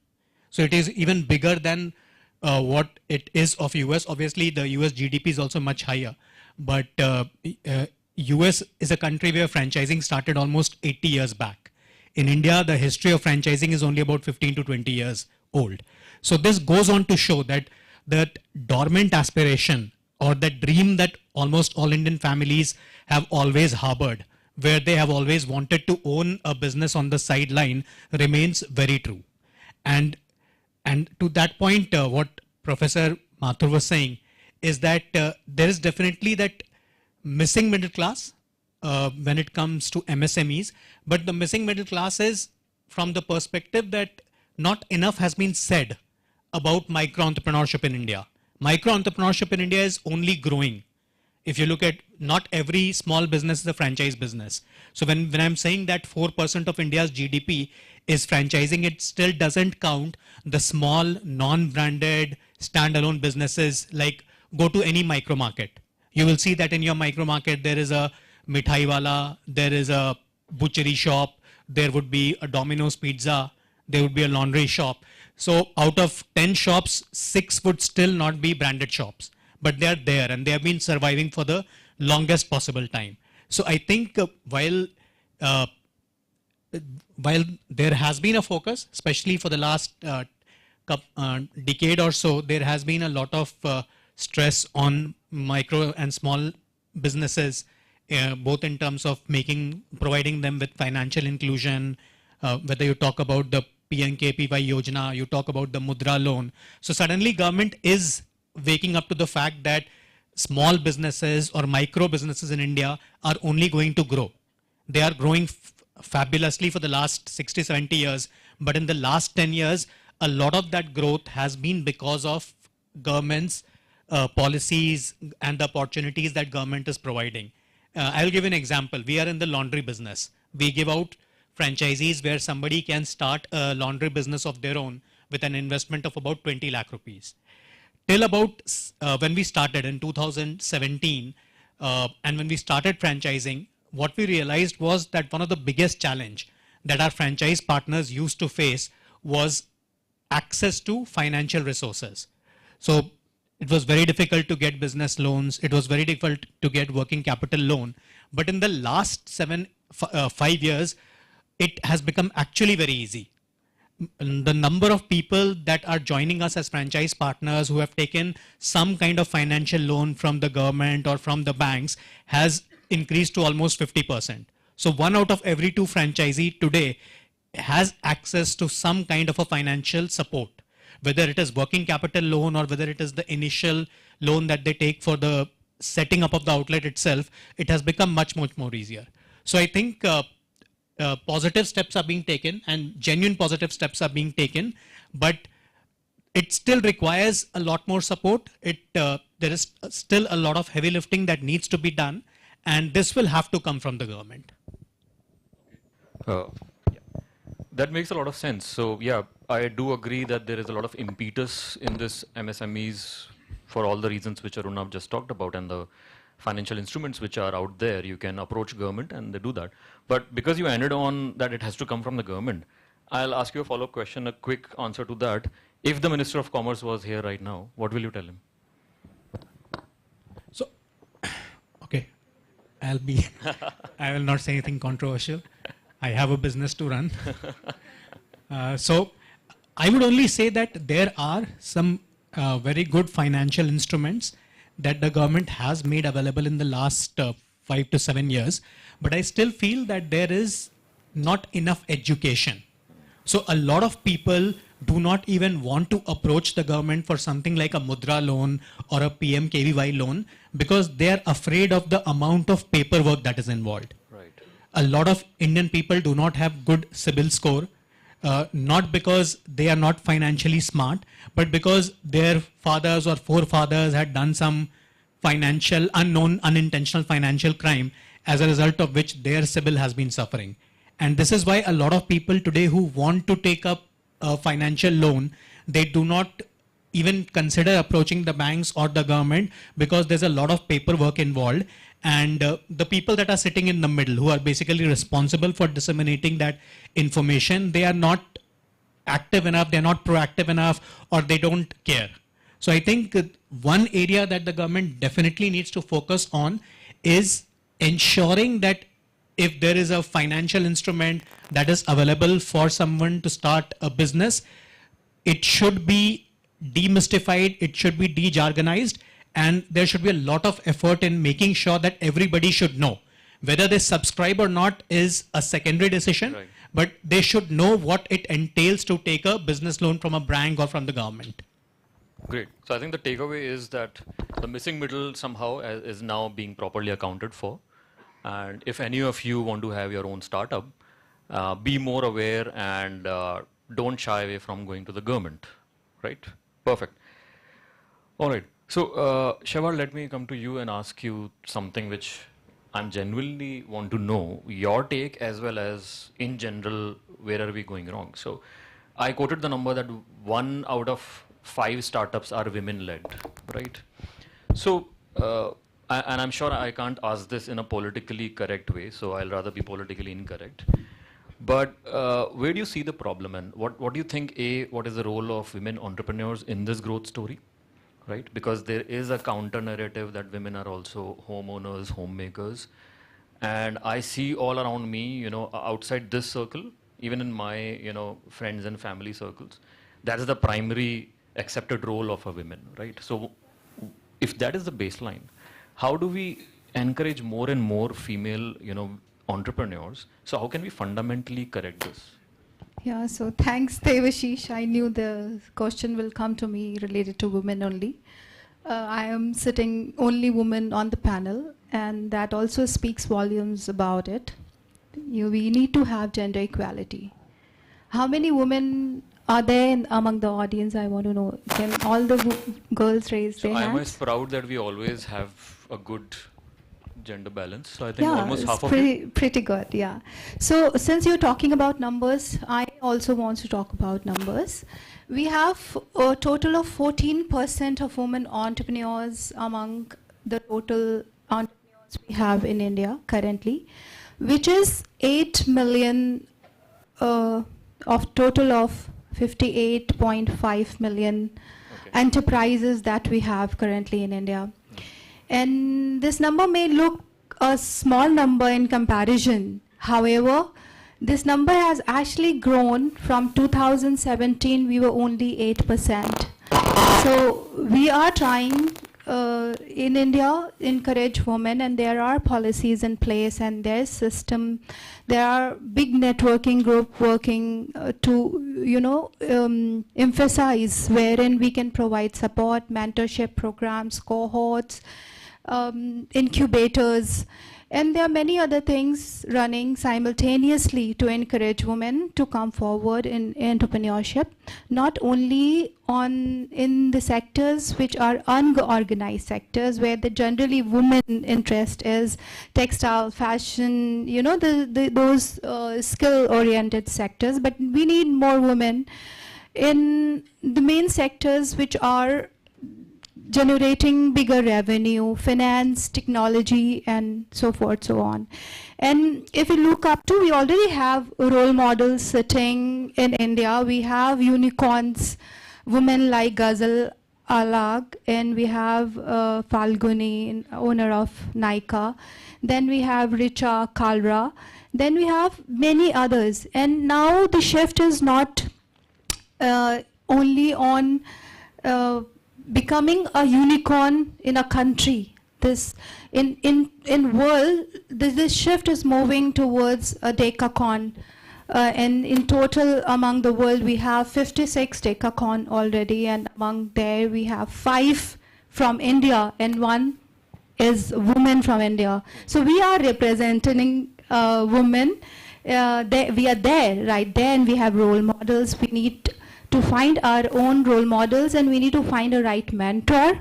So it is even bigger than what it is of US. Obviously, the US GDP is also much higher, but US is a country where franchising started almost 80 years back. In India, the history of franchising is only about 15 to 20 years old. So this goes on to show that that dormant aspiration, or that dream that almost all Indian families have always harbored, where they have always wanted to own a business on the sideline, remains very true. And to that point, what Professor Mathur was saying is that there is definitely that missing middle class when it comes to MSMEs, but the missing middle class is from the perspective that not enough has been said about micro-entrepreneurship in India. Micro-entrepreneurship in India is only growing. If you look at, not every small business is a franchise business. So when I'm saying that 4% of India's GDP is franchising, it still doesn't count the small, non-branded, standalone businesses. Like, go to any micro market. You will see that in your micro market, there is a mithai wala, there is a butchery shop, there would be a Domino's pizza, there would be a laundry shop. So out of 10 shops, 6 would still not be branded shops, but they are there and they have been surviving for the longest possible time. So I think while while there has been a focus, especially for the last decade or so, there has been a lot of stress on micro and small businesses, both in terms of providing them with financial inclusion, whether you talk about the PMKPY Yojana, you talk about the Mudra loan. So suddenly government is waking up to the fact that small businesses or micro businesses in India are only going to grow. They are growing fabulously for the last 60, 70 years. But in the last 10 years, a lot of that growth has been because of government's policies and the opportunities that government is providing. I'll give an example. We are in the laundry business. We give out franchisees where somebody can start a laundry business of their own with an investment of about 20 lakh rupees. Till about when we started in 2017, and when we started franchising, what we realized was that one of the biggest challenge that our franchise partners used to face was access to financial resources. So it was very difficult to get business loans. It was very difficult to get working capital loan. But in the last 5 years, it has become actually very easy. The number of people that are joining us as franchise partners who have taken some kind of financial loan from the government or from the banks has increased to almost 50%. So 1 out of every 2 franchisee today has access to some kind of a financial support, whether it is working capital loan or whether it is the initial loan that they take for the setting up of the outlet itself. It has become much, much more easier. So I think positive steps are being taken and genuine positive steps are being taken, but it still requires a lot more support. There is still a lot of heavy lifting that needs to be done, and this will have to come from the government. That makes a lot of sense. So yeah, I do agree that there is a lot of impetus in this MSMEs for all the reasons which Arunabh just talked about, and the financial instruments which are out there. You can approach government and they do that. But because you ended on that it has to come from the government, I'll ask you a follow-up question, a quick answer to that. If the Minister of Commerce was here right now, what will you tell him? So, okay, I will not say anything controversial. I have a business to run. So I would only say that there are some very good financial instruments that the government has made available in the last 5 to 7 years. But I still feel that there is not enough education. So a lot of people do not even want to approach the government for something like a Mudra loan or a PMKVY loan because they are afraid of the amount of paperwork that is involved. Right. A lot of Indian people do not have good CIBIL score, not because they are not financially smart, but because their fathers or forefathers had done some unintentional financial crime, as a result of which their CIBIL has been suffering. And this is why a lot of people today who want to take up a financial loan, they do not even consider approaching the banks or the government because there's a lot of paperwork involved. And the people that are sitting in the middle, who are basically responsible for disseminating that information, they are not active enough, they're not proactive enough, or they don't care. So I think one area that the government definitely needs to focus on is ensuring that if there is a financial instrument that is available for someone to start a business, it should be demystified, it should be de-jargonized, and there should be a lot of effort in making sure that everybody should know. Whether they subscribe or not is a secondary decision, right, but they should know what it entails to take a business loan from a bank or from the government. Great. So I think the takeaway is that the missing middle somehow is now being properly accounted for. And if any of you want to have your own startup, be more aware and don't shy away from going to the government, right? Perfect. All right. So, Shewar, let me come to you and ask you something which I'm genuinely want to know, your take as well as in general, where are we going wrong? So, I quoted the number that 1 out of 5 startups are women-led, right? So, and I'm sure I can't ask this in a politically correct way, so I'll rather be politically incorrect. But where do you see the problem, and what do you think, what is the role of women entrepreneurs in this growth story, right? Because there is a counter narrative that women are also homeowners, homemakers, And I see all around me, outside this circle, even in my, friends and family circles, that is the primary accepted role of a woman, right? So if that is the baseline, how do we encourage more and more female, entrepreneurs? So how can we fundamentally correct this? Yeah, so thanks, Devashish. I knew the question will come to me related to women only. I am sitting only woman on the panel, and that also speaks volumes about it. We need to have gender equality. How many women are there among the audience? I want to know. Can all the girls raise So their I hands? am proud that we always have a good gender balance. So I think Yeah, almost it's half of it. pretty good, yeah. So since you're talking about numbers, I also want to talk about numbers. We have a total of 14% of women entrepreneurs among the total entrepreneurs we have in India currently, which is 8 million of total of 58.5 million enterprises that we have currently in India. And this number may look a small number in comparison. However, this number has actually grown. From 2017, we were only 8%. So we are trying in India encourage women, and there are policies in place and there's system. There are big networking group working to emphasize wherein we can provide support, mentorship programs, cohorts, incubators, and there are many other things running simultaneously to encourage women to come forward in entrepreneurship, not only in the sectors which are unorganized sectors where the generally women interest is textile, fashion, those skill-oriented sectors, but we need more women in the main sectors which are generating bigger revenue, finance, technology, and so forth, so on. And if we look up to, we already have role models sitting in India. We have unicorns, women like Ghazal Alag, and we have Falguni, owner of Nika. Then we have Richa Kalra. Then we have many others. And now the shift is not only on becoming a unicorn in a country. This in world, this shift is moving towards a decacorn, and in total among the world we have 56 decacorn already, and among there we have 5 from India and 1 is women from India. So we are representing women. We are there, right there, and we have role models. We need to find our own role models, and we need to find a right mentor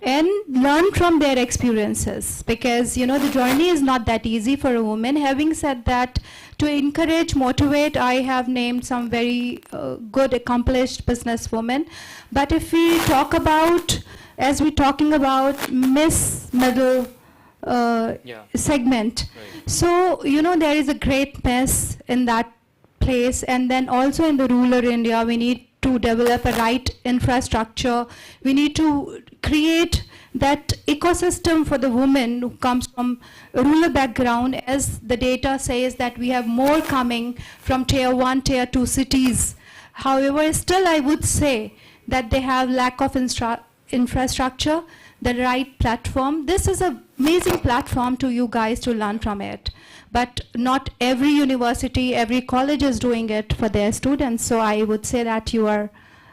and learn from their experiences, because the journey is not that easy for a woman. Having said that, to encourage, motivate, I have named some very good accomplished businesswomen. But if we talk about, as we're talking about Miss Middle segment, Right. so there is a great mess in that place. And then also in the rural India, we need to develop a right infrastructure. We need to create that ecosystem for the woman who comes from a rural background. As the data says that we have more coming from tier 1, tier 2 cities. However, still I would say that they have lack of infrastructure, the right platform. This is an amazing platform to you guys to learn from it. But not every university, every college is doing it for their students. So I would say that you are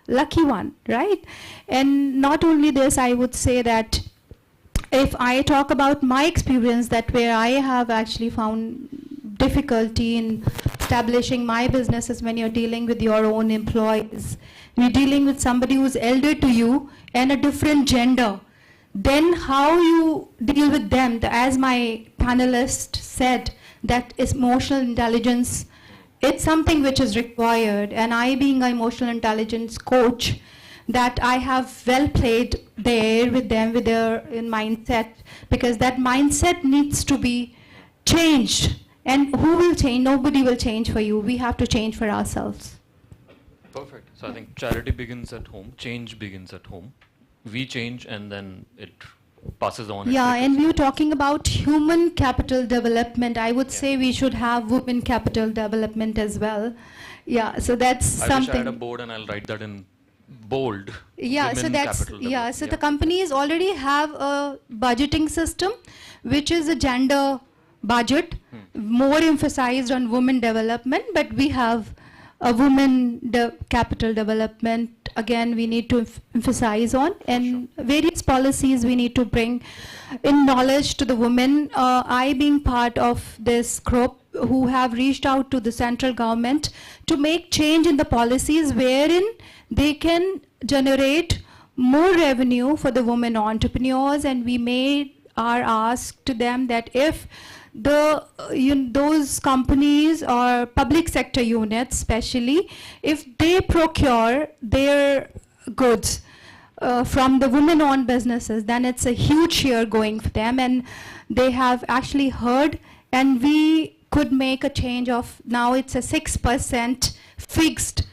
lucky one, right? And not only this, I would say that if I talk about my experience, that where I have actually found difficulty in establishing my businesses, when you're dealing with your own employees, you're dealing with somebody who's elder to you and a different gender, then how you deal with them. As my panelist said, that is emotional intelligence. It's something which is required, and I, being an emotional intelligence coach, that I have well played there with them, with their mindset, because that mindset needs to be changed. And who will change? Nobody will change for you. We have to change for ourselves. Perfect. So I think charity begins at home, change begins at home. We change and then it passes on. Yeah, etc. and we were talking about human capital development. I would say we should have women capital development as well. Yeah, so that's I something. wish I had a board and I'll write that in bold. Yeah, so Women that's capital yeah. So development. the companies already have a budgeting system, which is a gender budget, more emphasized on women development. But we have a capital development. Again, we need to emphasize on, and various policies we need to bring in knowledge to the women. I being part of this group who have reached out to the central government to make change in the policies wherein they can generate more revenue for the women entrepreneurs, and we made our ask to them that if those companies or public sector units especially, if they procure their goods from the women-owned businesses, then it's a huge share going for them, and they have actually heard, and we could make a change of now it's a 6% fixed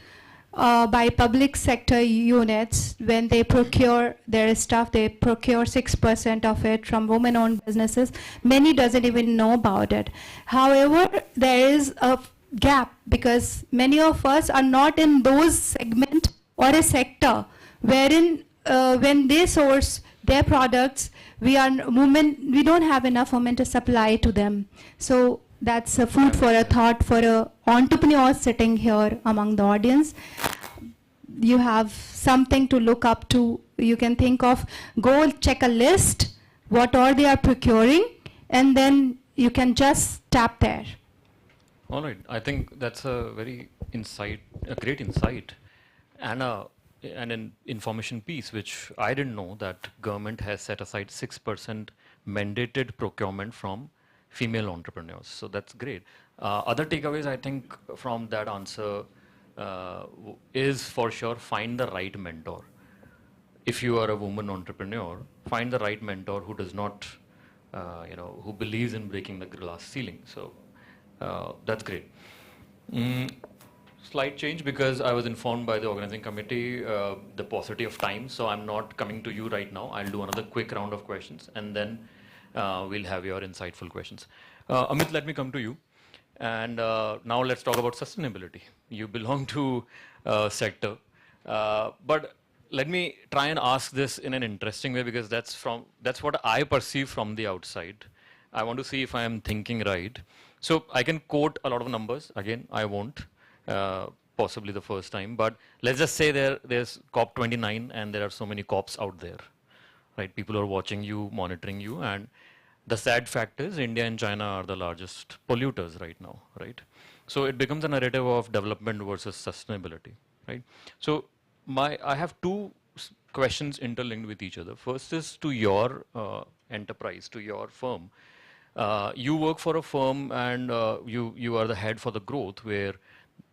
by public sector units. When they procure their stuff, they procure 6% of it from women-owned businesses. Many doesn't even know about it. However, there is a gap because many of us are not in those segment or a sector wherein when they source their products, we don't have enough women to supply to them. So that's a food for a thought for a entrepreneur sitting here among the audience. You have something to look up to. You can think of, go check a list, what all they are procuring, and then you can just tap there. All right. I think that's a great insight, and an information piece which I didn't know, that government has set aside 6% mandated procurement from female entrepreneurs. So that's great. Other takeaways I think from that answer is for sure find the right mentor. If you are a woman entrepreneur, find the right mentor who does not, who believes in breaking the glass ceiling. So that's great. Slight change because I was informed by the organizing committee the paucity of time, so I'm not coming to you right now. I'll do another quick round of questions and then we'll have your insightful questions. Amit, let me come to you. And now let's talk about sustainability. You belong to sector, but let me try and ask this in an interesting way because that's what I perceive from the outside. I want to see if I am thinking right. So I can quote a lot of numbers. Again, I won't, possibly the first time. But let's just say there's COP29 and there are so many COPs out there, right? People are watching you, monitoring you, and the sad fact is India and China are the largest polluters right now, right? So it becomes a narrative of development versus sustainability, right? So I have two questions interlinked with each other. First is to your enterprise, to your firm. You work for a firm and you are the head for the growth where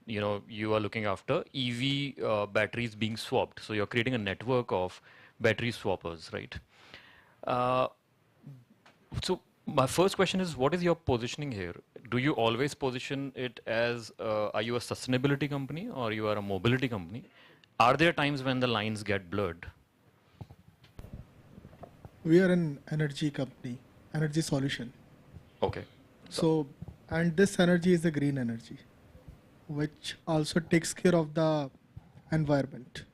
you are looking after EV batteries being swapped. So you're creating a network of battery swappers, right? So my first question is, what is your positioning here? Do you always position it as, are you a sustainability company or you are a mobility company? Are there times when the lines get blurred? We are an energy company, energy solution. Okay. So, and this energy is a green energy, which also takes care of the environment.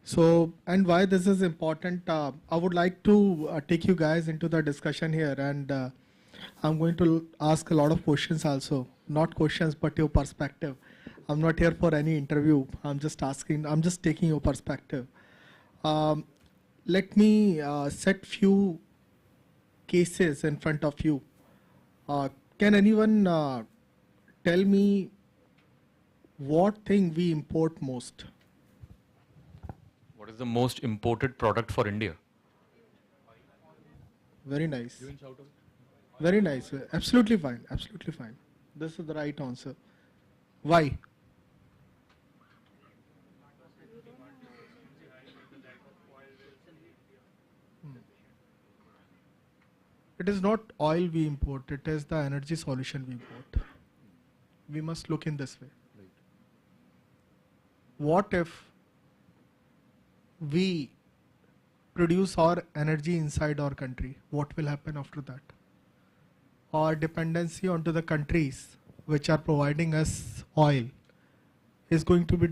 So, and why this is important, I would like to take you guys into the discussion here, and I'm going to ask a lot of questions also. Not questions, but your perspective. I'm not here for any interview. I'm just taking your perspective. Let me set few cases in front of you. Can anyone tell me what thing we import most? What is the most imported product for India? Very nice. Very nice. Absolutely fine. Absolutely fine. This is the right answer. Why? It is not oil we import, it is the energy solution we import. We must look in this way. What if we produce our energy inside our country, what will happen after that? Our dependency onto the countries which are providing us oil is going to be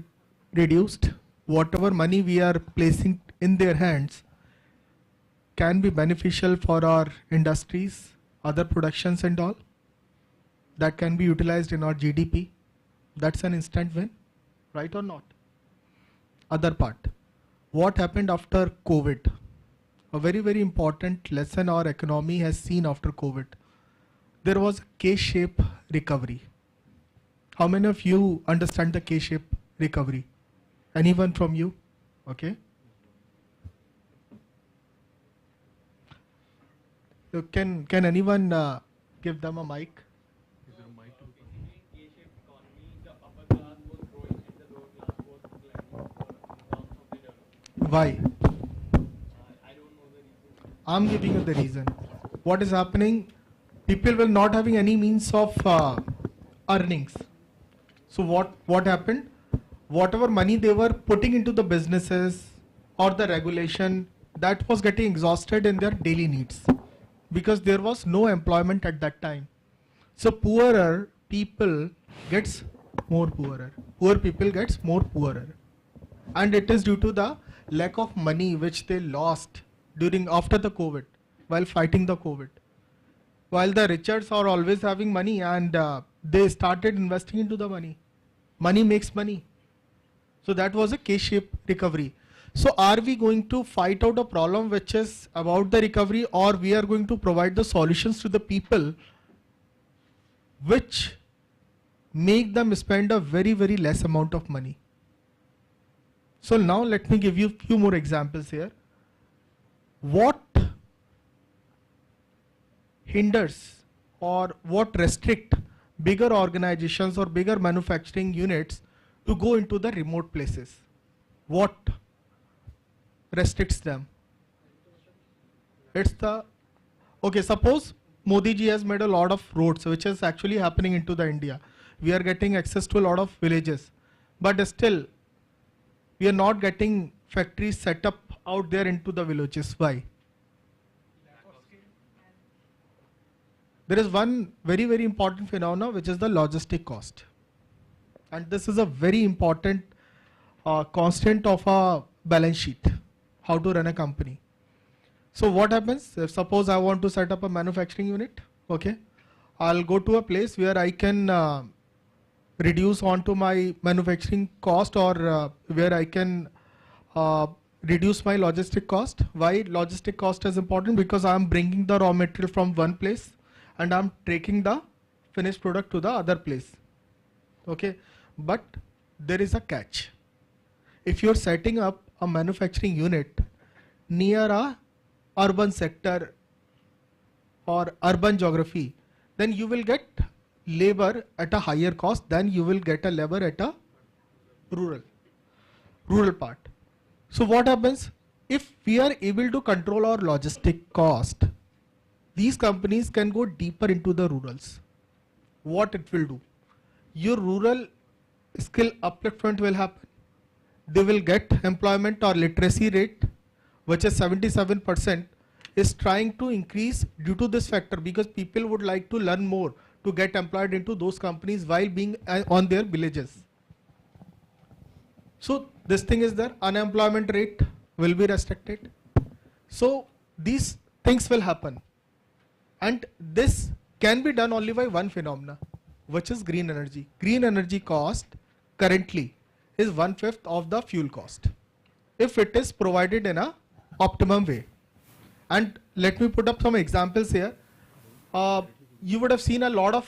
reduced. Whatever money we are placing in their hands can be beneficial for our industries, other productions and all. That can be utilized in our GDP. That's an instant win, right or not? Other part. What happened after COVID? A very, very important lesson our economy has seen after COVID. There was a K-shape recovery. How many of you understand the K-shape recovery? Anyone from you? Okay. So can anyone give them a mic? Is there a mic to Why? I'm giving you the reason. What is happening? People will not having any means of earnings. So what happened? Whatever money they were putting into the businesses or the regulation, that was getting exhausted in their daily needs because there was no employment at that time. So poorer people gets more poorer. Poor people gets more poorer. And it is due to the lack of money which they lost after the COVID, while fighting the COVID. While the richers are always having money and they started investing into the money. Money makes money. So that was a K-shaped recovery. So are we going to fight out a problem which is about the recovery, or we are going to provide the solutions to the people which make them spend a very, very less amount of money? So now let me give you a few more examples here. What hinders or what restrict bigger organizations or bigger manufacturing units to go into the remote places? What restricts them? It's the, okay, suppose Modi ji has made a lot of roads, which is actually happening into the India. We are getting access to a lot of villages, but still we are not getting factories set up out there into the villages. Why? There is one very, very important phenomena, which is the logistic cost. And this is a very important constant of a balance sheet, how to run a company. So what happens? If suppose I want to set up a manufacturing unit, okay, I'll go to a place where I can reduce onto my manufacturing cost, or where I can reduce my logistic cost. Why logistic cost is important? Because I'm bringing the raw material from one place and I'm taking the finished product to the other place. Okay, but there is a catch. If you're setting up a manufacturing unit near a urban sector or urban geography, then you will get labor at a higher cost than you will get a labor at a rural part. So what happens? If we are able to control our logistic cost, these companies can go deeper into the rurals. What it will do? Your rural skill upliftment will happen. They will get employment or literacy rate, which is 77%, is trying to increase due to this factor, because people would like to learn more to get employed into those companies while being on their villages. So this thing is there, unemployment rate will be restricted. So these things will happen. And this can be done only by one phenomena, which is green energy. Green energy cost currently is 1/5 of the fuel cost, if it is provided in a optimum way. And let me put up some examples here. You would have seen a lot of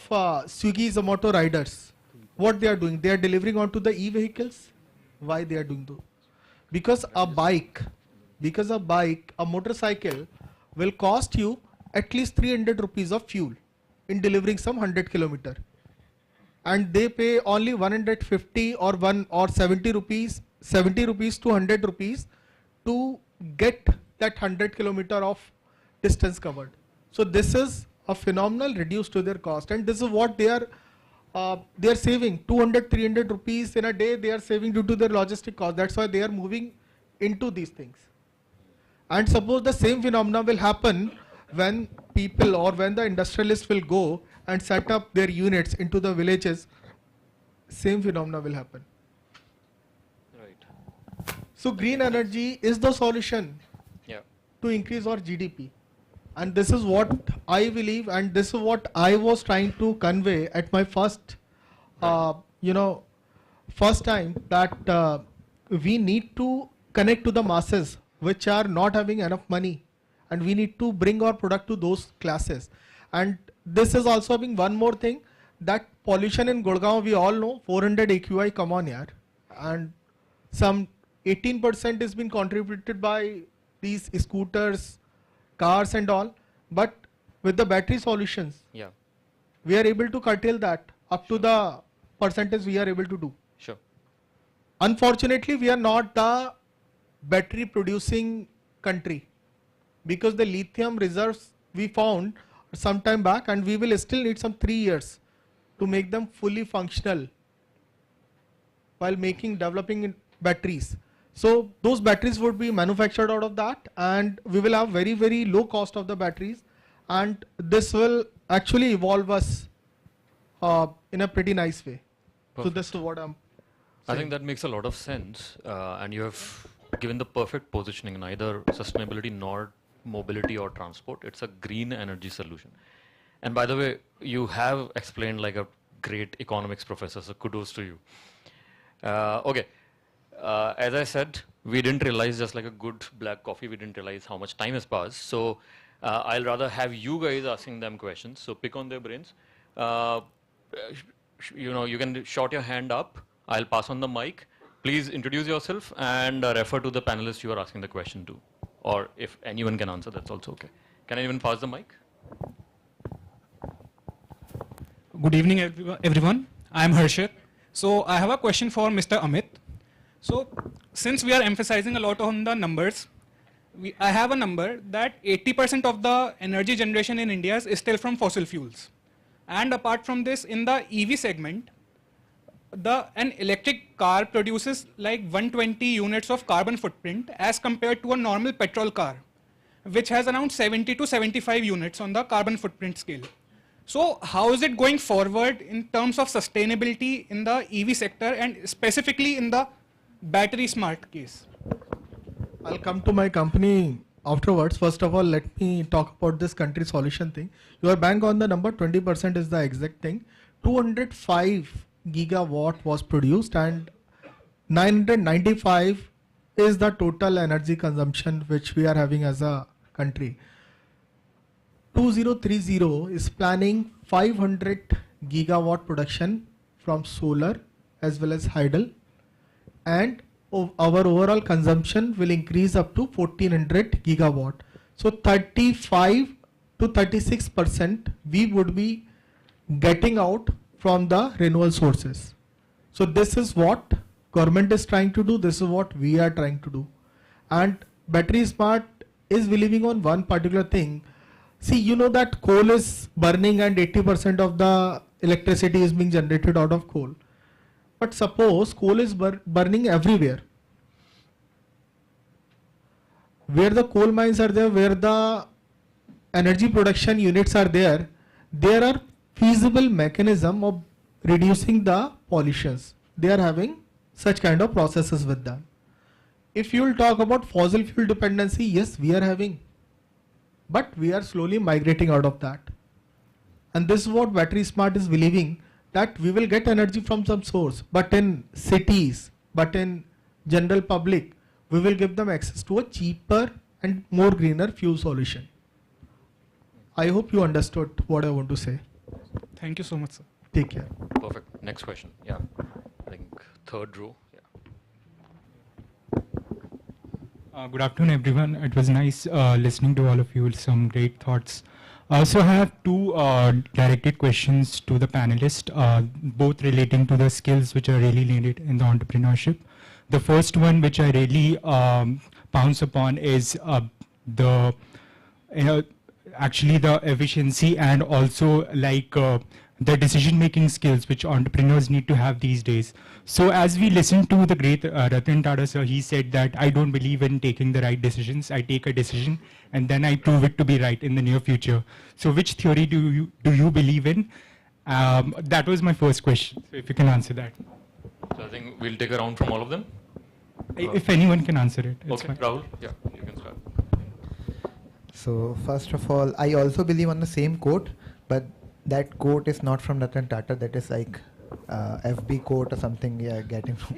Swiggy Zomato riders. What they are doing? They are delivering onto the e-vehicles. Why they are doing that? Because a motorcycle will cost you at least 300 rupees of fuel in delivering some 100 kilometer, and they pay only 150 or 70 rupees to 100 rupees to get that 100 kilometer of distance covered. So this is a phenomenal reduce to their cost, and this is what they are saving 200-300 rupees in a day. They are saving due to their logistic cost. That's why they are moving into these things. And suppose the same phenomena will happen when people or when the industrialists will go and set up their units into the villages, same phenomena will happen. Right. So green energy is the solution Yeah. to increase our GDP. And this is what I believe, and this is what I was trying to convey at my first, first time, that we need to connect to the masses which are not having enough money, and we need to bring our product to those classes. And this is also having one more thing, that pollution in Gurgaon, we all know, 400 AQI, come on yaar. And some 18% is being contributed by these scooters, cars and all, but with the battery solutions, Yeah. we are able to curtail that up to the percentage we are able to do. Sure. Unfortunately, we are not the battery producing country, because the lithium reserves we found some time back, and we will still need some 3 years to make them fully functional while developing batteries. So those batteries would be manufactured out of that, and we will have very, very low cost of the batteries, and this will actually evolve us in a pretty nice way. So Perfect. this is what I'm I saying. think that makes a lot of sense, and you have given the perfect positioning, neither sustainability nor mobility or transport. It's a green energy solution. And by the way, you have explained like a great economics professor, so kudos to you. Okay, as I said, we didn't realize, just like a good black coffee, we didn't realize how much time has passed. So I'll rather have you guys asking them questions, so pick on their brains. You can short your hand up. I'll pass on the mic. Please introduce yourself and refer to the panelist you are asking the question to. Or if anyone can answer, that's also okay. Can anyone pass the mic? Good evening, everyone. I am Harshit. So I have a question for Mr. Amit. So since we are emphasizing a lot on the numbers, I have a number that 80% of the energy generation in India is still from fossil fuels. And apart from this, in the EV segment, an electric car produces like 120 units of carbon footprint as compared to a normal petrol car, which has around 70 to 75 units on the carbon footprint scale. So how is it going forward in terms of sustainability in the EV sector and specifically in the battery smart case? I'll come to my company afterwards. First of all, let me talk about this country solution thing. You are bang on the number, 20% is the exact thing. 205 gigawatt was produced and 995 is the total energy consumption which we are having as a country. 2030 is planning 500 gigawatt production from solar as well as hydel, and our overall consumption will increase up to 1400 gigawatt. So 35 to 36% we would be getting out from the renewable sources. So this is what government is trying to do, this is what we are trying to do. And Battery Smart is believing on one particular thing. See, you know that coal is burning and 80% of the electricity is being generated out of coal. But suppose coal is burning everywhere. Where the coal mines are there, where the energy production units are there are feasible mechanism of reducing the pollutions. They are having such kind of processes with them. If you will talk about fossil fuel dependency, yes, we are having, but we are slowly migrating out of that. And this is what Battery Smart is believing, that we will get energy from some source, but in cities, but in general public, we will give them access to a cheaper and more greener fuel solution. I hope you understood what I want to say. Thank you so much, sir. Take care. Perfect. Next question. Yeah. I think third row. Yeah. Good afternoon, everyone. It was nice listening to all of you. Some great thoughts. So I have two directed questions to the panelists, both relating to the skills which are really needed in the entrepreneurship. The first one, which I really pounce upon, is actually the efficiency and also like the decision-making skills which entrepreneurs need to have these days. So as we listen to the great Ratan Tata sir, he said that I don't believe in taking the right decisions. I take a decision and then I prove it to be right in the near future. So which theory do you believe in? That was my first question. So if you can answer that. So I think we'll take a round from all of them. If anyone can answer it. It's Okay, fine. Rahul, yeah, you can start. So first of all, I also believe on the same quote, but that quote is not from Ratan Tata. That is like FB quote or something. Yeah, getting from.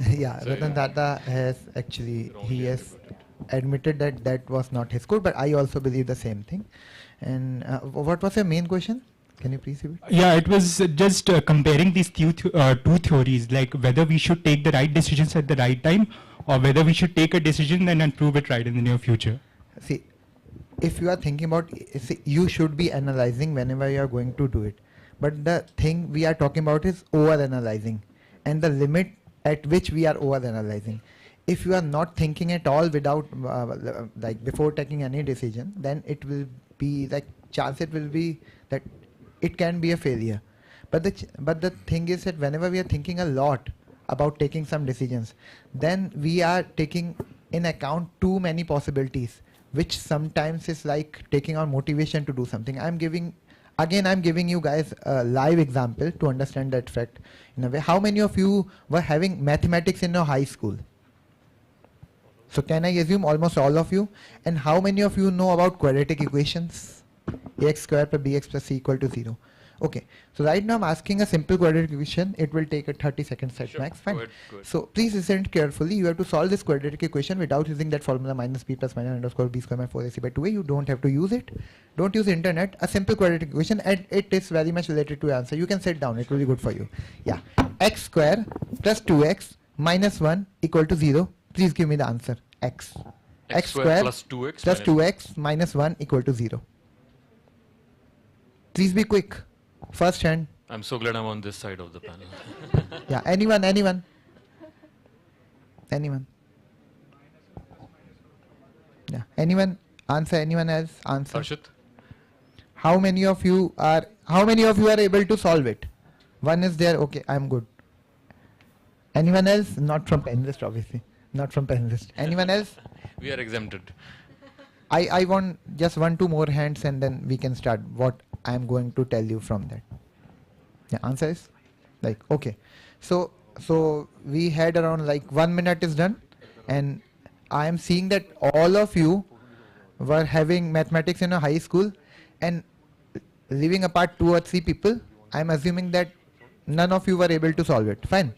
Yeah, So Ratan Tata has actually he has admitted that that was not his quote, but I also believe the same thing. And what was your main question? Can you please repeat? Yeah, it was just comparing these two theories, like whether we should take the right decisions at the right time or whether we should take a decision and prove it right in the near future. See, if you are thinking about, see, you should be analyzing whenever you are going to do it. But the thing we are talking about is over-analyzing and the limit at which we are over-analyzing. If you are not thinking at all without, like before taking any decision, then it will be like, chance it will be that it can be a failure. But the thing is that whenever we are thinking a lot about taking some decisions, then we are taking in account too many possibilities, which sometimes is like taking our motivation to do something. I'm giving you guys a live example to understand that fact in a way. How many of you were having mathematics in your high school? So can I assume almost all of you? And how many of you know about quadratic equations? Ax square plus bx plus c equal to 0. Okay, so right now I'm asking a simple quadratic equation. It will take a 30 seconds at max. Fine. Go ahead. So please listen carefully. You have to solve this quadratic equation without using that formula minus b plus minus underscore b square minus 4ac by 2a. You don't have to use it. Don't use internet. A simple quadratic equation, and it is very much related to answer. You can sit down. It will be good for you. Yeah. X square plus 2x minus 1 equal to 0. Please give me the answer. X. X square plus 2x plus 2x minus 1 equal to 0. Please be quick. First hand. I'm so glad I'm on this side of the panel. Yeah, anyone. Yeah, anyone answer, anyone else answer. Harshit? How many of you are able to solve it? One is there, okay, I'm good. Anyone else? Not from panelist, obviously. Not from panelist. Anyone else? We are exempted. I want just 1-2 more hands and then we can start what I'm going to tell you from that. Yeah, answer is like, okay. So we had around like 1 minute is done, and I am seeing that all of you were having mathematics in a high school, and leaving apart 2 or 3 people, I'm assuming that none of you were able to solve it. Fine.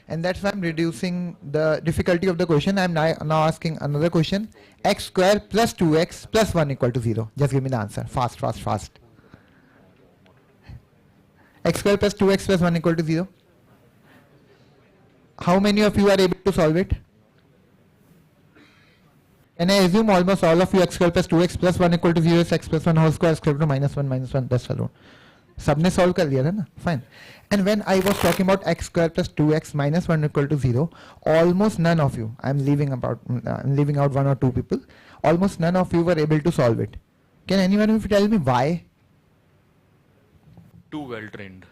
And that's why I'm reducing the difficulty of the question. I'm now asking another question. X square plus 2x plus 1 equal to 0. Just give me the answer. Fast. X square plus 2x plus 1 equal to 0. How many of you are able to solve it? And I assume almost all of you x square plus 2x plus 1 equal to 0 is x plus 1 whole square square root of minus 1 that's alone. सबने solve कर लिया था ना? Fine. And when I was talking about x square plus 2x minus 1 equal to 0, almost none of you, I'm leaving out 1 or 2 people, almost none of you were able to solve it. Can anyone of you tell me why? Too well trained.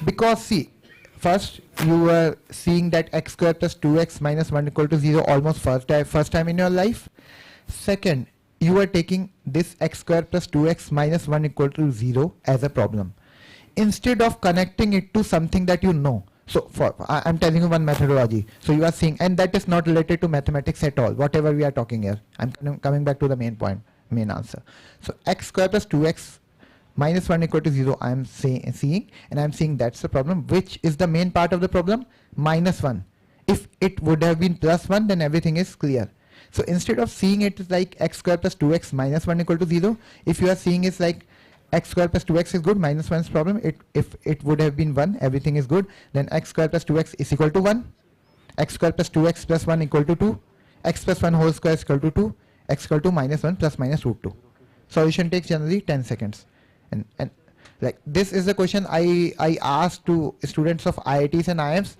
Because see, first you were seeing that x square plus 2x minus 1 equal to 0 almost first time in your life. Second, you were taking this x square plus 2x minus 1 equal to 0 as a problem, instead of connecting it to something that you know. So I'm telling you one methodology. So you are seeing, and that is not related to mathematics at all, whatever we are talking here. I'm coming back to the main point, main answer. So x square plus 2x minus 1 equal to 0 I am seeing, and I am seeing that's the problem. Which is the main part of the problem? Minus 1. If it would have been plus 1, then everything is clear. So instead of seeing it like x square plus 2x minus 1 equal to 0, if you are seeing it like x square plus 2x is good, minus 1 is problem. If it would have been 1, everything is good, then x square plus 2x is equal to 1. X square plus 2x plus 1 equal to 2. X plus 1 whole square is equal to 2. X equal to minus 1 plus minus root 2. Solution takes generally 10 seconds. And like this is the question I ask to students of IITs and IIMs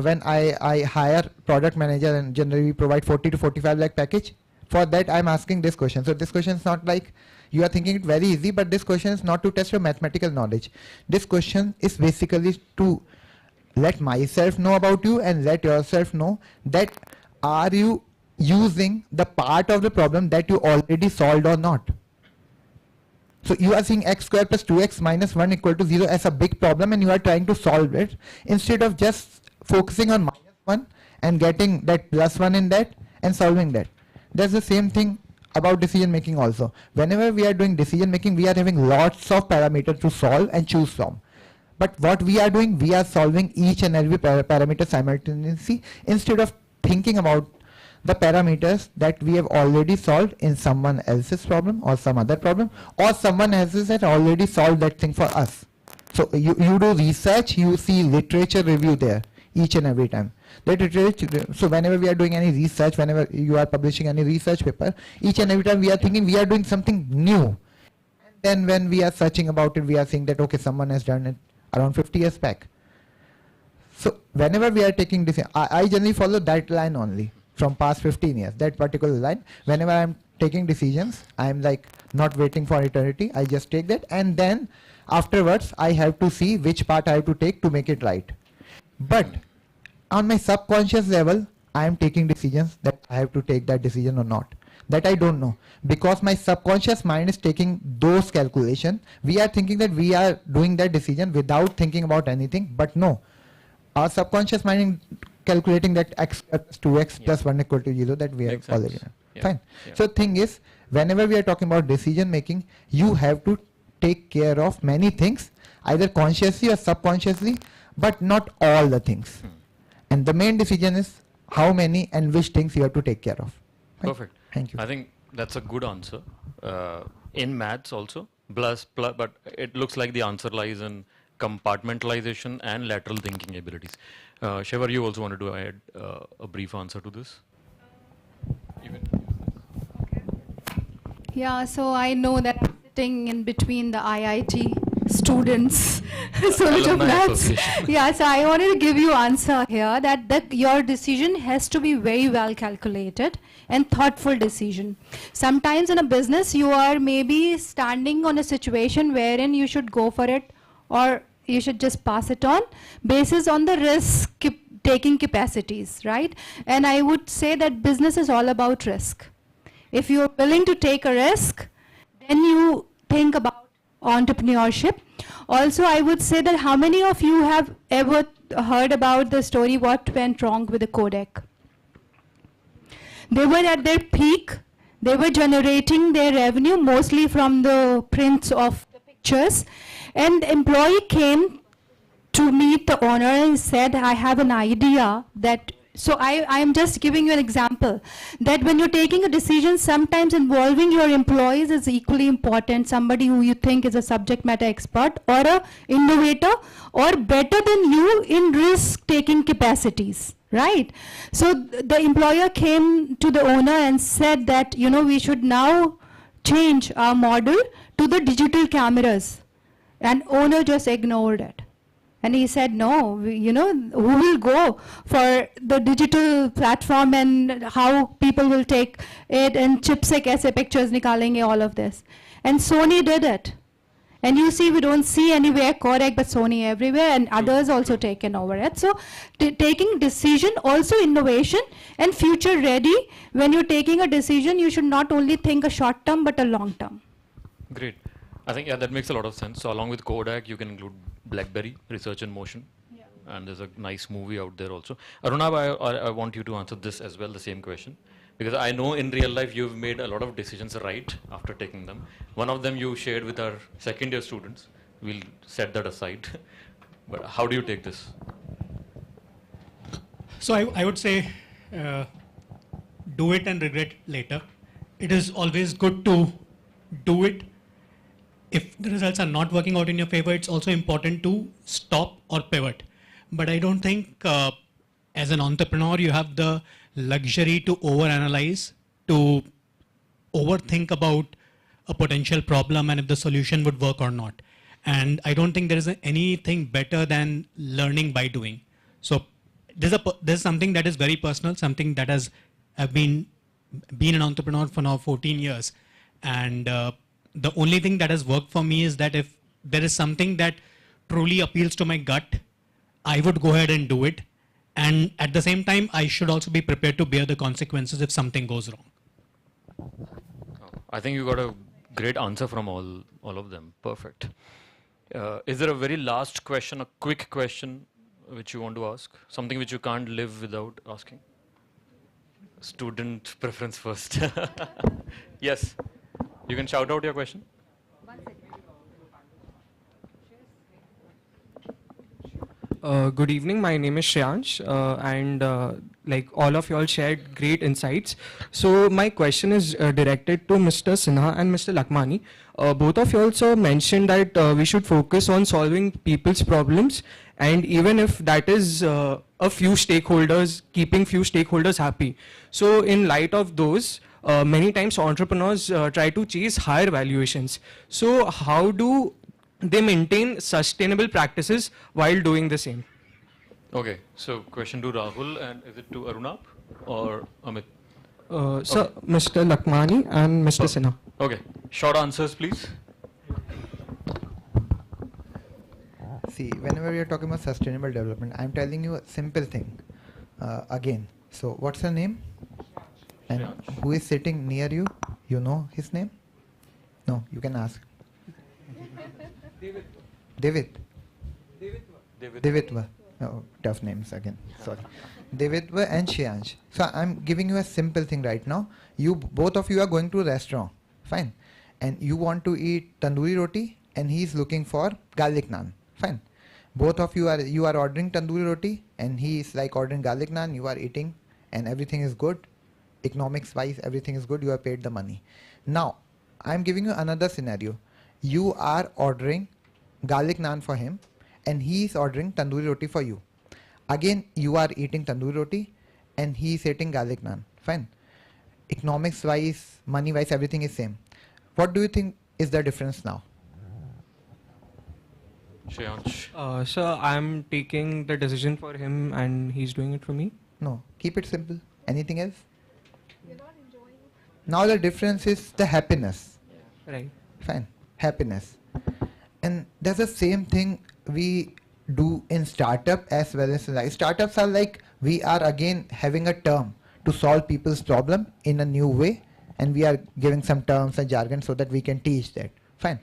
when I hire product manager, and generally we provide 40 to 45 lakh package. For that I'm asking this question. So this question is not like You are thinking it very easy, but this question is not to test your mathematical knowledge. This question is basically to let myself know about you and let yourself know that are you using the part of the problem that you already solved or not. So you are seeing x square plus 2x minus 1 equal to 0 as a big problem, and you are trying to solve it instead of just focusing on minus 1 and getting that plus 1 in that and solving that. That's the same thing about decision making also. Whenever we are doing decision making, we are having lots of parameters to solve and choose from. But what we are doing, we are solving each and every parameter simultaneously instead of thinking about the parameters that we have already solved in someone else's problem or some other problem, or someone else has already solved that thing for us. So you do research, you see literature review there each and every time. That literature, so whenever we are doing any research, whenever you are publishing any research paper, each and every time we are thinking we are doing something new. And then when we are searching about it, we are seeing that okay, someone has done it around 50 years back. So whenever we are taking this, I generally follow that line only from past 15 years, that particular line. Whenever I'm taking decisions, I'm like not waiting for eternity. I just take that, and then afterwards I have to see which part I have to take to make it right. But on my subconscious level, I am taking decisions that I have to take that decision or not. That I don't know, because my subconscious mind is taking those calculations. We are thinking that we are doing that decision without thinking about anything, but no. Our subconscious mind calculating that x plus 2x plus 1 equal to 0 that we have already done. Fine. So thing is, whenever we are talking about decision making, you have to take care of many things, either consciously or subconsciously, but not all the things. And the main decision is how many and which things you have to take care of. Fine? Perfect. Thank you. I think that's a good answer. In maths also, plus, but it looks like the answer lies in compartmentalization and lateral thinking abilities. Shivar, you also wanted to add a brief answer to this? Yeah, so I know that I'm sitting in between the IIT students, so much of Alumni maths. association. Yeah, so I wanted to give you answer here that your decision has to be very well calculated and thoughtful decision. Sometimes in a business, you are maybe standing on a situation wherein you should go for it, or you should just pass it on basis on the risk taking capacities, right? And I would say that business is all about risk. If you're willing to take a risk, then you think about entrepreneurship. Also, I would say that how many of you have ever heard about the story what went wrong with the Kodak? They were at their peak. They were generating their revenue mostly from the prints of the pictures. And the employee came to meet the owner and said, I have an idea that, so I am just giving you an example, that when you're taking a decision, sometimes involving your employees is equally important, somebody who you think is a subject matter expert or a innovator or better than you in risk-taking capacities, right? So the employer came to the owner and said that, you know, we should now change our model to the digital cameras. And owner just ignored it. And he said, no, you know, who will go for the digital platform and how people will take it and chip se kaise pictures nikalenge, all of this. And Sony did it. And you see, we don't see anywhere Kodak, but Sony everywhere, and others also taken over it. So taking decision, also innovation and future ready. When you're taking a decision, you should not only think a short term, but a long term. Great. I think, yeah, that makes a lot of sense. So along with Kodak, you can include BlackBerry, Research in Motion. Yeah. And there's a nice movie out there also. Arunab, I want you to answer this as well, the same question. Because I know in real life you've made a lot of decisions right after taking them. One of them you shared with our second year students. We'll set that aside. But how do you take this? So I would say do it and regret later. It is always good to do it. If the results are not working out in your favor, it's also important to stop or pivot. But I don't think as an entrepreneur, you have the luxury to overanalyze, to overthink about a potential problem and if the solution would work or not. And I don't think there is anything better than learning by doing. So this is something that is very personal, something that I've been an entrepreneur for now 14 years. And the only thing that has worked for me is that if there is something that truly appeals to my gut, I would go ahead and do it. And at the same time, I should also be prepared to bear the consequences if something goes wrong. I think you got a great answer from all of them. Perfect. Is there a very last question, a quick question which you want to ask? Something which you can't live without asking? Student preference first. Yes. You can shout out your question. Good evening. My name is Shreyansh, and like all of you all shared great insights. So my question is directed to Mr. Sinha and Mr. Lakmani. Both of you also mentioned that we should focus on solving people's problems, and even if that is a few stakeholders, keeping few stakeholders happy. So in light of those, many times entrepreneurs try to chase higher valuations. So how do they maintain sustainable practices while doing the same? Okay, so question to Rahul, and is it to Arunap or Amit? So Mr. Lakmani and Mr. Sinha. Okay, short answers please. See, whenever we are talking about sustainable development, I'm telling you a simple thing. Again, so what's your name? And who is sitting near you? You know his name? No, you can ask. David. David. Oh, tough names again. Sorry. David and Shreyansh. So I'm giving you a simple thing right now. Both of you are going to a restaurant. Fine. And you want to eat tandoori roti and he's looking for garlic naan. Fine. Both of you are ordering tandoori roti and he is like ordering garlic naan. You are eating and everything is good. Economics wise, everything is good. You have paid the money. Now, I'm giving you another scenario. You are ordering garlic naan for him and he is ordering tandoori roti for you. Again, you are eating tandoori roti and he is eating garlic naan. Fine. Economics wise, money wise, everything is same. What do you think is the difference now? Shreyansh. So I'm taking the decision for him and he's doing it for me? No. Keep it simple. Anything else? You're not enjoying it. Now the difference is the happiness. Right. Fine. Happiness. And that's the same thing we do in startup as well as life. Startups are like we are again having a term to solve people's problem in a new way, and we are giving some terms and jargon so that we can teach that. Fine.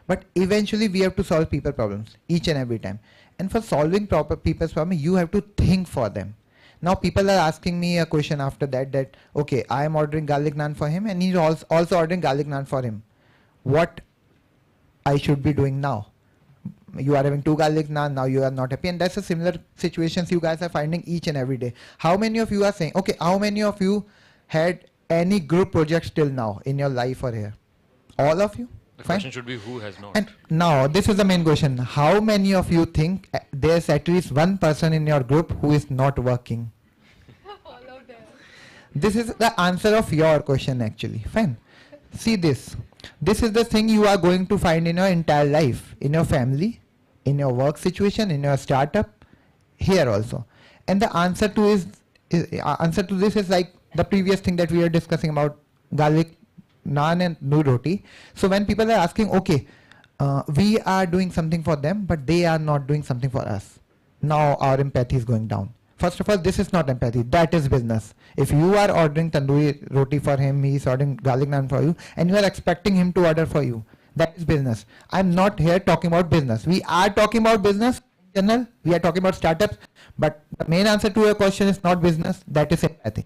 But eventually we have to solve people problems each and every time. And for solving people's problem, you have to think for them. Now people are asking me a question after that okay, I am ordering garlic naan for him and he's also ordering garlic naan for him. What I should be doing now? You are having 2 garlic naan, now you are not happy, and that's a similar situations you guys are finding each and every day. How many of you are saying, okay, how many of you had any group projects till now in your life or here? All of you? The Fine. question should be who has not. And now this is the main question. How many of you think there's at least one person in your group who is not working? All of them. This is the answer of your question actually. Fine. See this. This is the thing you are going to find in your entire life, in your family, in your work situation, in your startup, here also. And the answer to this is like the previous thing that we were discussing about garlic naan and tandoori roti. So when people are asking, okay, we are doing something for them, but they are not doing something for us. Now our empathy is going down. First of all, this is not empathy, that is business. If you are ordering tandoori roti for him, he is ordering garlic naan for you, and you are expecting him to order for you, that is business. I'm not here talking about business. We are talking about business in general, we are talking about startups, but the main answer to your question is not business, that is empathy.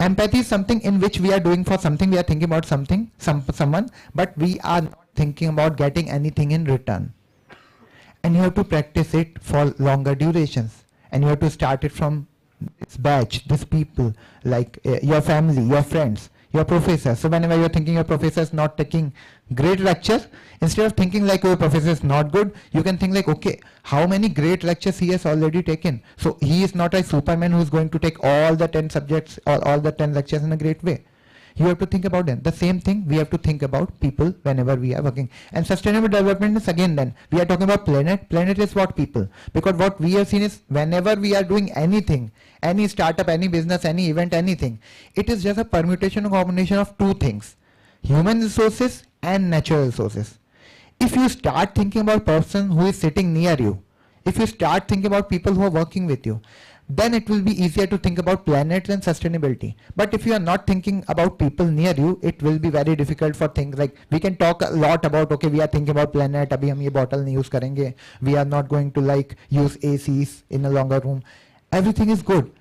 Empathy is something in which we are doing for something, we are thinking about something, someone, but we are not thinking about getting anything in return. And you have to practice it for longer durations. And you have to start it from this batch, these people, like your family, your friends, your professor. So whenever you're thinking your professor is not taking great lecture, instead of thinking like your professor is not good, you can think like, okay, how many great lectures he has already taken. So he is not a Superman who is going to take all the 10 subjects or all the 10 lectures in a great way. You have to think about them. The same thing we have to think about people whenever we are working. And sustainable development is again then, we are talking about planet. Planet is what? People. Because what we have seen is whenever we are doing anything, any startup, any business, any event, anything, it is just a permutation or combination of 2 things. Human resources and natural resources. If you start thinking about person who is sitting near you, if you start thinking about people who are working with you, then it will be easier to think about planet and sustainability. But if you are not thinking about people near you, it will be very difficult for things like, we can talk a lot about, okay, we are thinking about planet, abhi hum ye bottle nahi use karenge, we are not going to like use ACs in a longer room. Everything is good.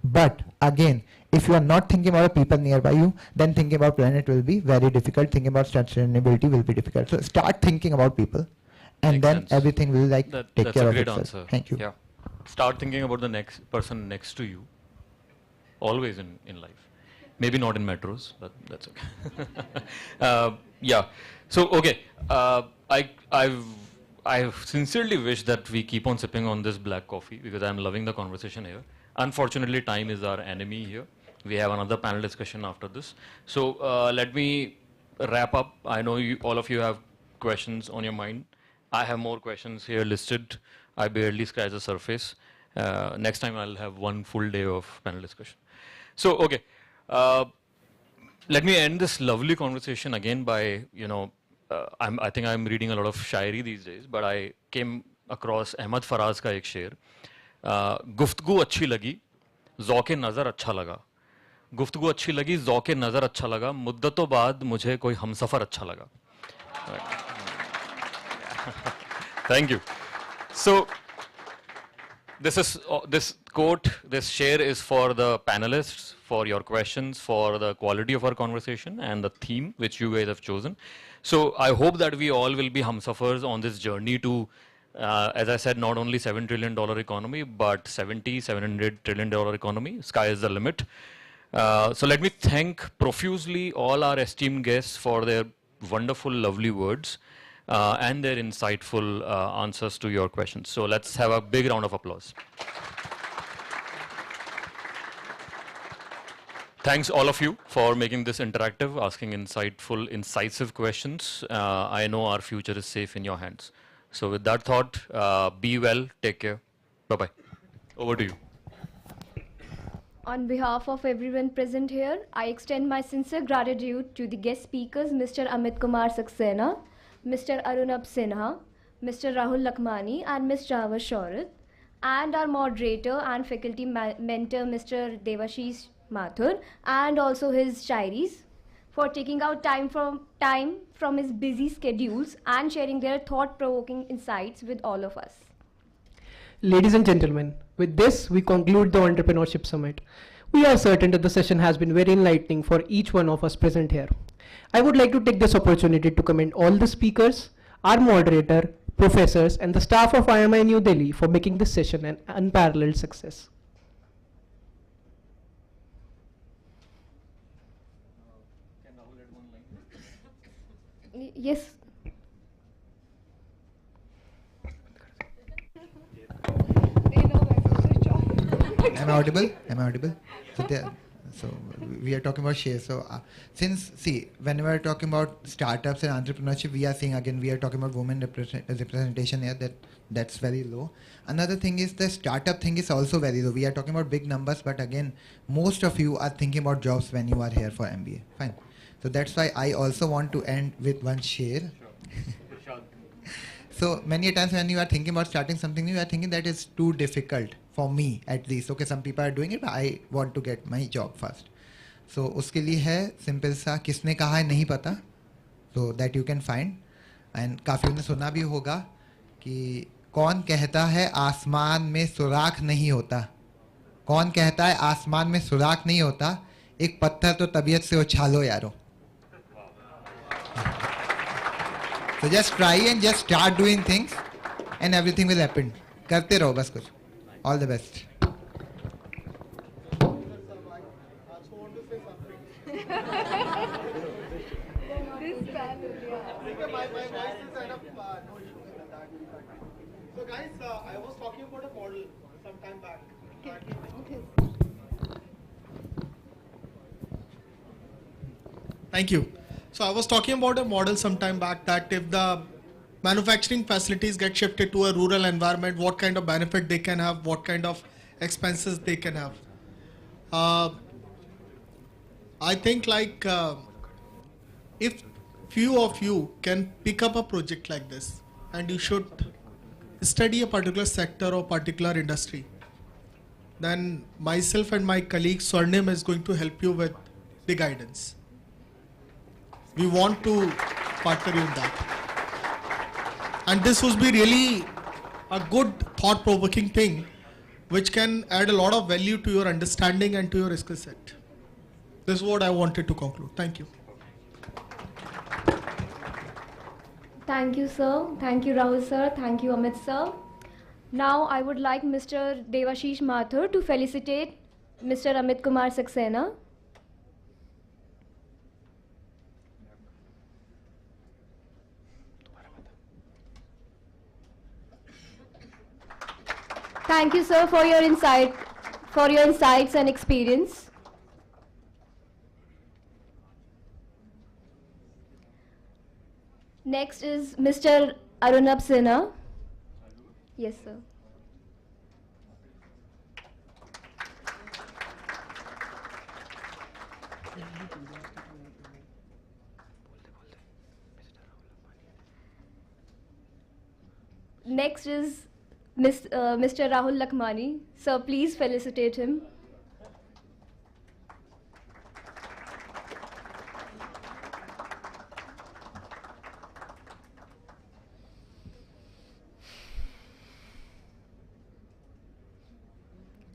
But again, if you are not thinking about people nearby you, then thinking about planet will be very difficult. Thinking about sustainability will be difficult. So start thinking about people, and Makes then sense. everything will like take care of That's a great itself. answer. Thank you. Yeah. Start thinking about the next person next to you. Always in life. Maybe not in metros, but that's okay. Yeah. So okay. I sincerely wish that we keep on sipping on this black coffee because I'm loving the conversation here. Unfortunately, time is our enemy here. We have another panel discussion after this. So let me wrap up. I know all of you have questions on your mind. I have more questions here listed. I barely scratched the surface. Next time I'll have one full day of panel discussion. So, okay. Let me end this lovely conversation again by, I think I'm reading a lot of shairi these days, but I came across Ahmad Faraz ka ek sher. गुफ्तगू अच्छी लगी, ज़ौक़े नज़र अच्छा लगा. गुफ्तगू अच्छी लगी, ज़ौक़े नज़र अच्छा लगा. मुद्दतों बाद मुझे कोई हमसफ़र अच्छा लगा. Thank you. So, this quote, this share is for the panelists, for your questions, for the quality of our conversation and the theme which you guys have chosen. So I hope that we all will be humsuffers on this journey to, as I said, not only $7 trillion economy, but $700 trillion economy. Sky is the limit. So let me thank profusely all our esteemed guests for their wonderful, lovely words. And their insightful answers to your questions. So let's have a big round of applause. Thanks all of you for making this interactive, asking insightful, incisive questions. I know our future is safe in your hands. So with that thought, be well, take care. Bye-bye. Over to you. On behalf of everyone present here, I extend my sincere gratitude to the guest speakers, Mr. Amit Kumar Saxena, Mr. Arunabh Sinha, Mr. Rahul Lakhmani and Ms. Java Shorat, and our moderator and faculty mentor, Mr. Devashish Mathur, and also his shairis, for taking out time from his busy schedules and sharing their thought-provoking insights with all of us. Ladies and gentlemen, with this, we conclude the Entrepreneurship Summit. We are certain that the session has been very enlightening for each one of us present here. I would like to take this opportunity to commend all the speakers, our moderator, professors, and the staff of IMI New Delhi for making this session an unparalleled success. Yes. Am I audible? Am I audible? So we are talking about shares. So when we are talking about startups and entrepreneurship, we are seeing again, we are talking about women representation here, that's very low. Another thing is the startup thing is also very low. We are talking about big numbers, but again, most of you are thinking about jobs when you are here for MBA. Fine. So that's why I also want to end with one share. So many times when you are thinking about starting something new, you are thinking that is too difficult for me at least. Okay, some people are doing it, but I want to get my job first. So उसके लिए है simple सा किसने कहा है नहीं पता, so that you can find. And काफी ने सुना भी होगा कि कौन कहता है आसमान में सुराख नहीं होता, कौन कहता है आसमान में सुराख नहीं होता, एक पत्थर तो तबीयत से उछालो यारो. So just try and just start doing things and everything will happen. करते रहो बस कुछ. All the best. So guys, I was talking about a model some time back. Thank you. So I was talking about a model some time back that if the manufacturing facilities get shifted to a rural environment, what kind of benefit they can have, what kind of expenses they can have. I think like if few of you can pick up a project like this and you should study a particular sector or particular industry, then myself and my colleague Swarnim is going to help you with the guidance. We want to partner you in that. And this would be really a good thought-provoking thing which can add a lot of value to your understanding and to your skill set. This is what I wanted to conclude. Thank you. Thank you, sir. Thank you, Rahul sir. Thank you, Amit sir. Now I would like Mr. Devashish Mathur to felicitate Mr. Amit Kumar Saxena. Thank you, sir, for your insights and experience. Next is Mr. Arunabh Sinha. Yes, sir. Next is Mr. Rahul Lakhmani. Sir, please felicitate him.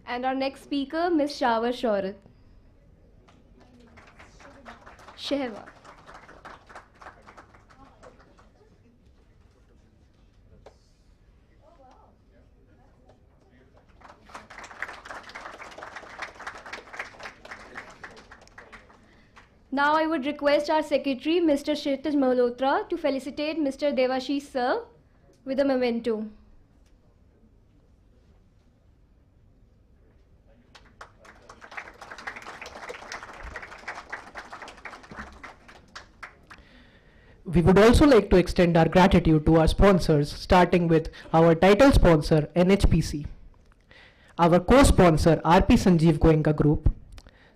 And our next speaker, Ms. Shawar Shaurat. Shehwa. Now I would request our secretary, Mr. Kshitij Malhotra, to felicitate Mr. Devashish sir with a memento. We would also like to extend our gratitude to our sponsors, starting with our title sponsor, NHPC, our co-sponsor, RP Sanjeev Goenka Group,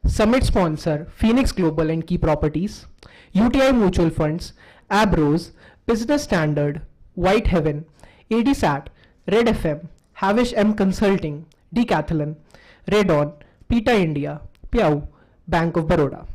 Summit sponsor, Phoenix Global and Key Properties, UTI Mutual Funds, Abrose, Business Standard, White Heaven, ADSAT, Red FM, Havish M Consulting, Decathlon, Redon, PETA India, Piau, Bank of Baroda.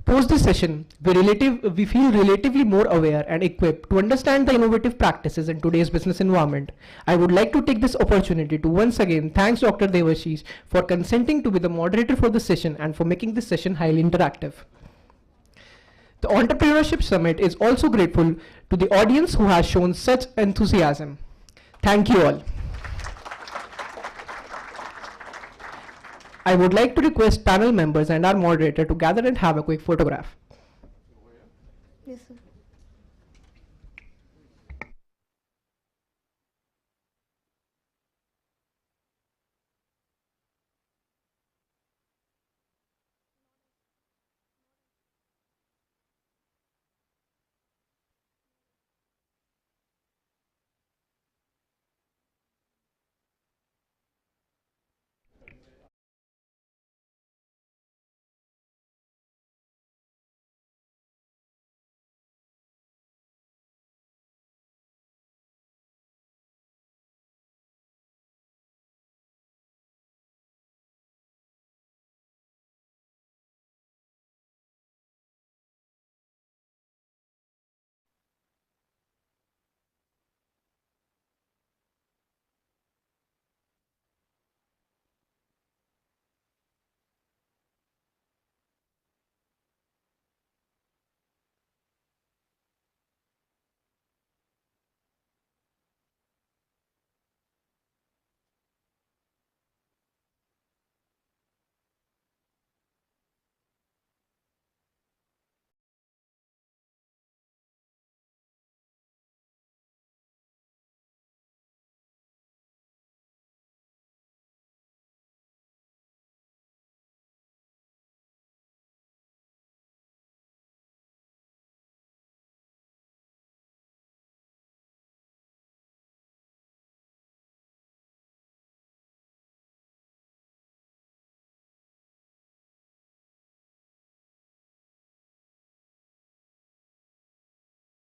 Post this session, we feel relatively more aware and equipped to understand the innovative practices in today's business environment. I would like to take this opportunity to once again thank Dr. Devashish for consenting to be the moderator for this session and for making this session highly interactive. The Entrepreneurship Summit is also grateful to the audience who has shown such enthusiasm. Thank you all. I would like to request panel members and our moderator to gather and have a quick photograph. Yes, sir.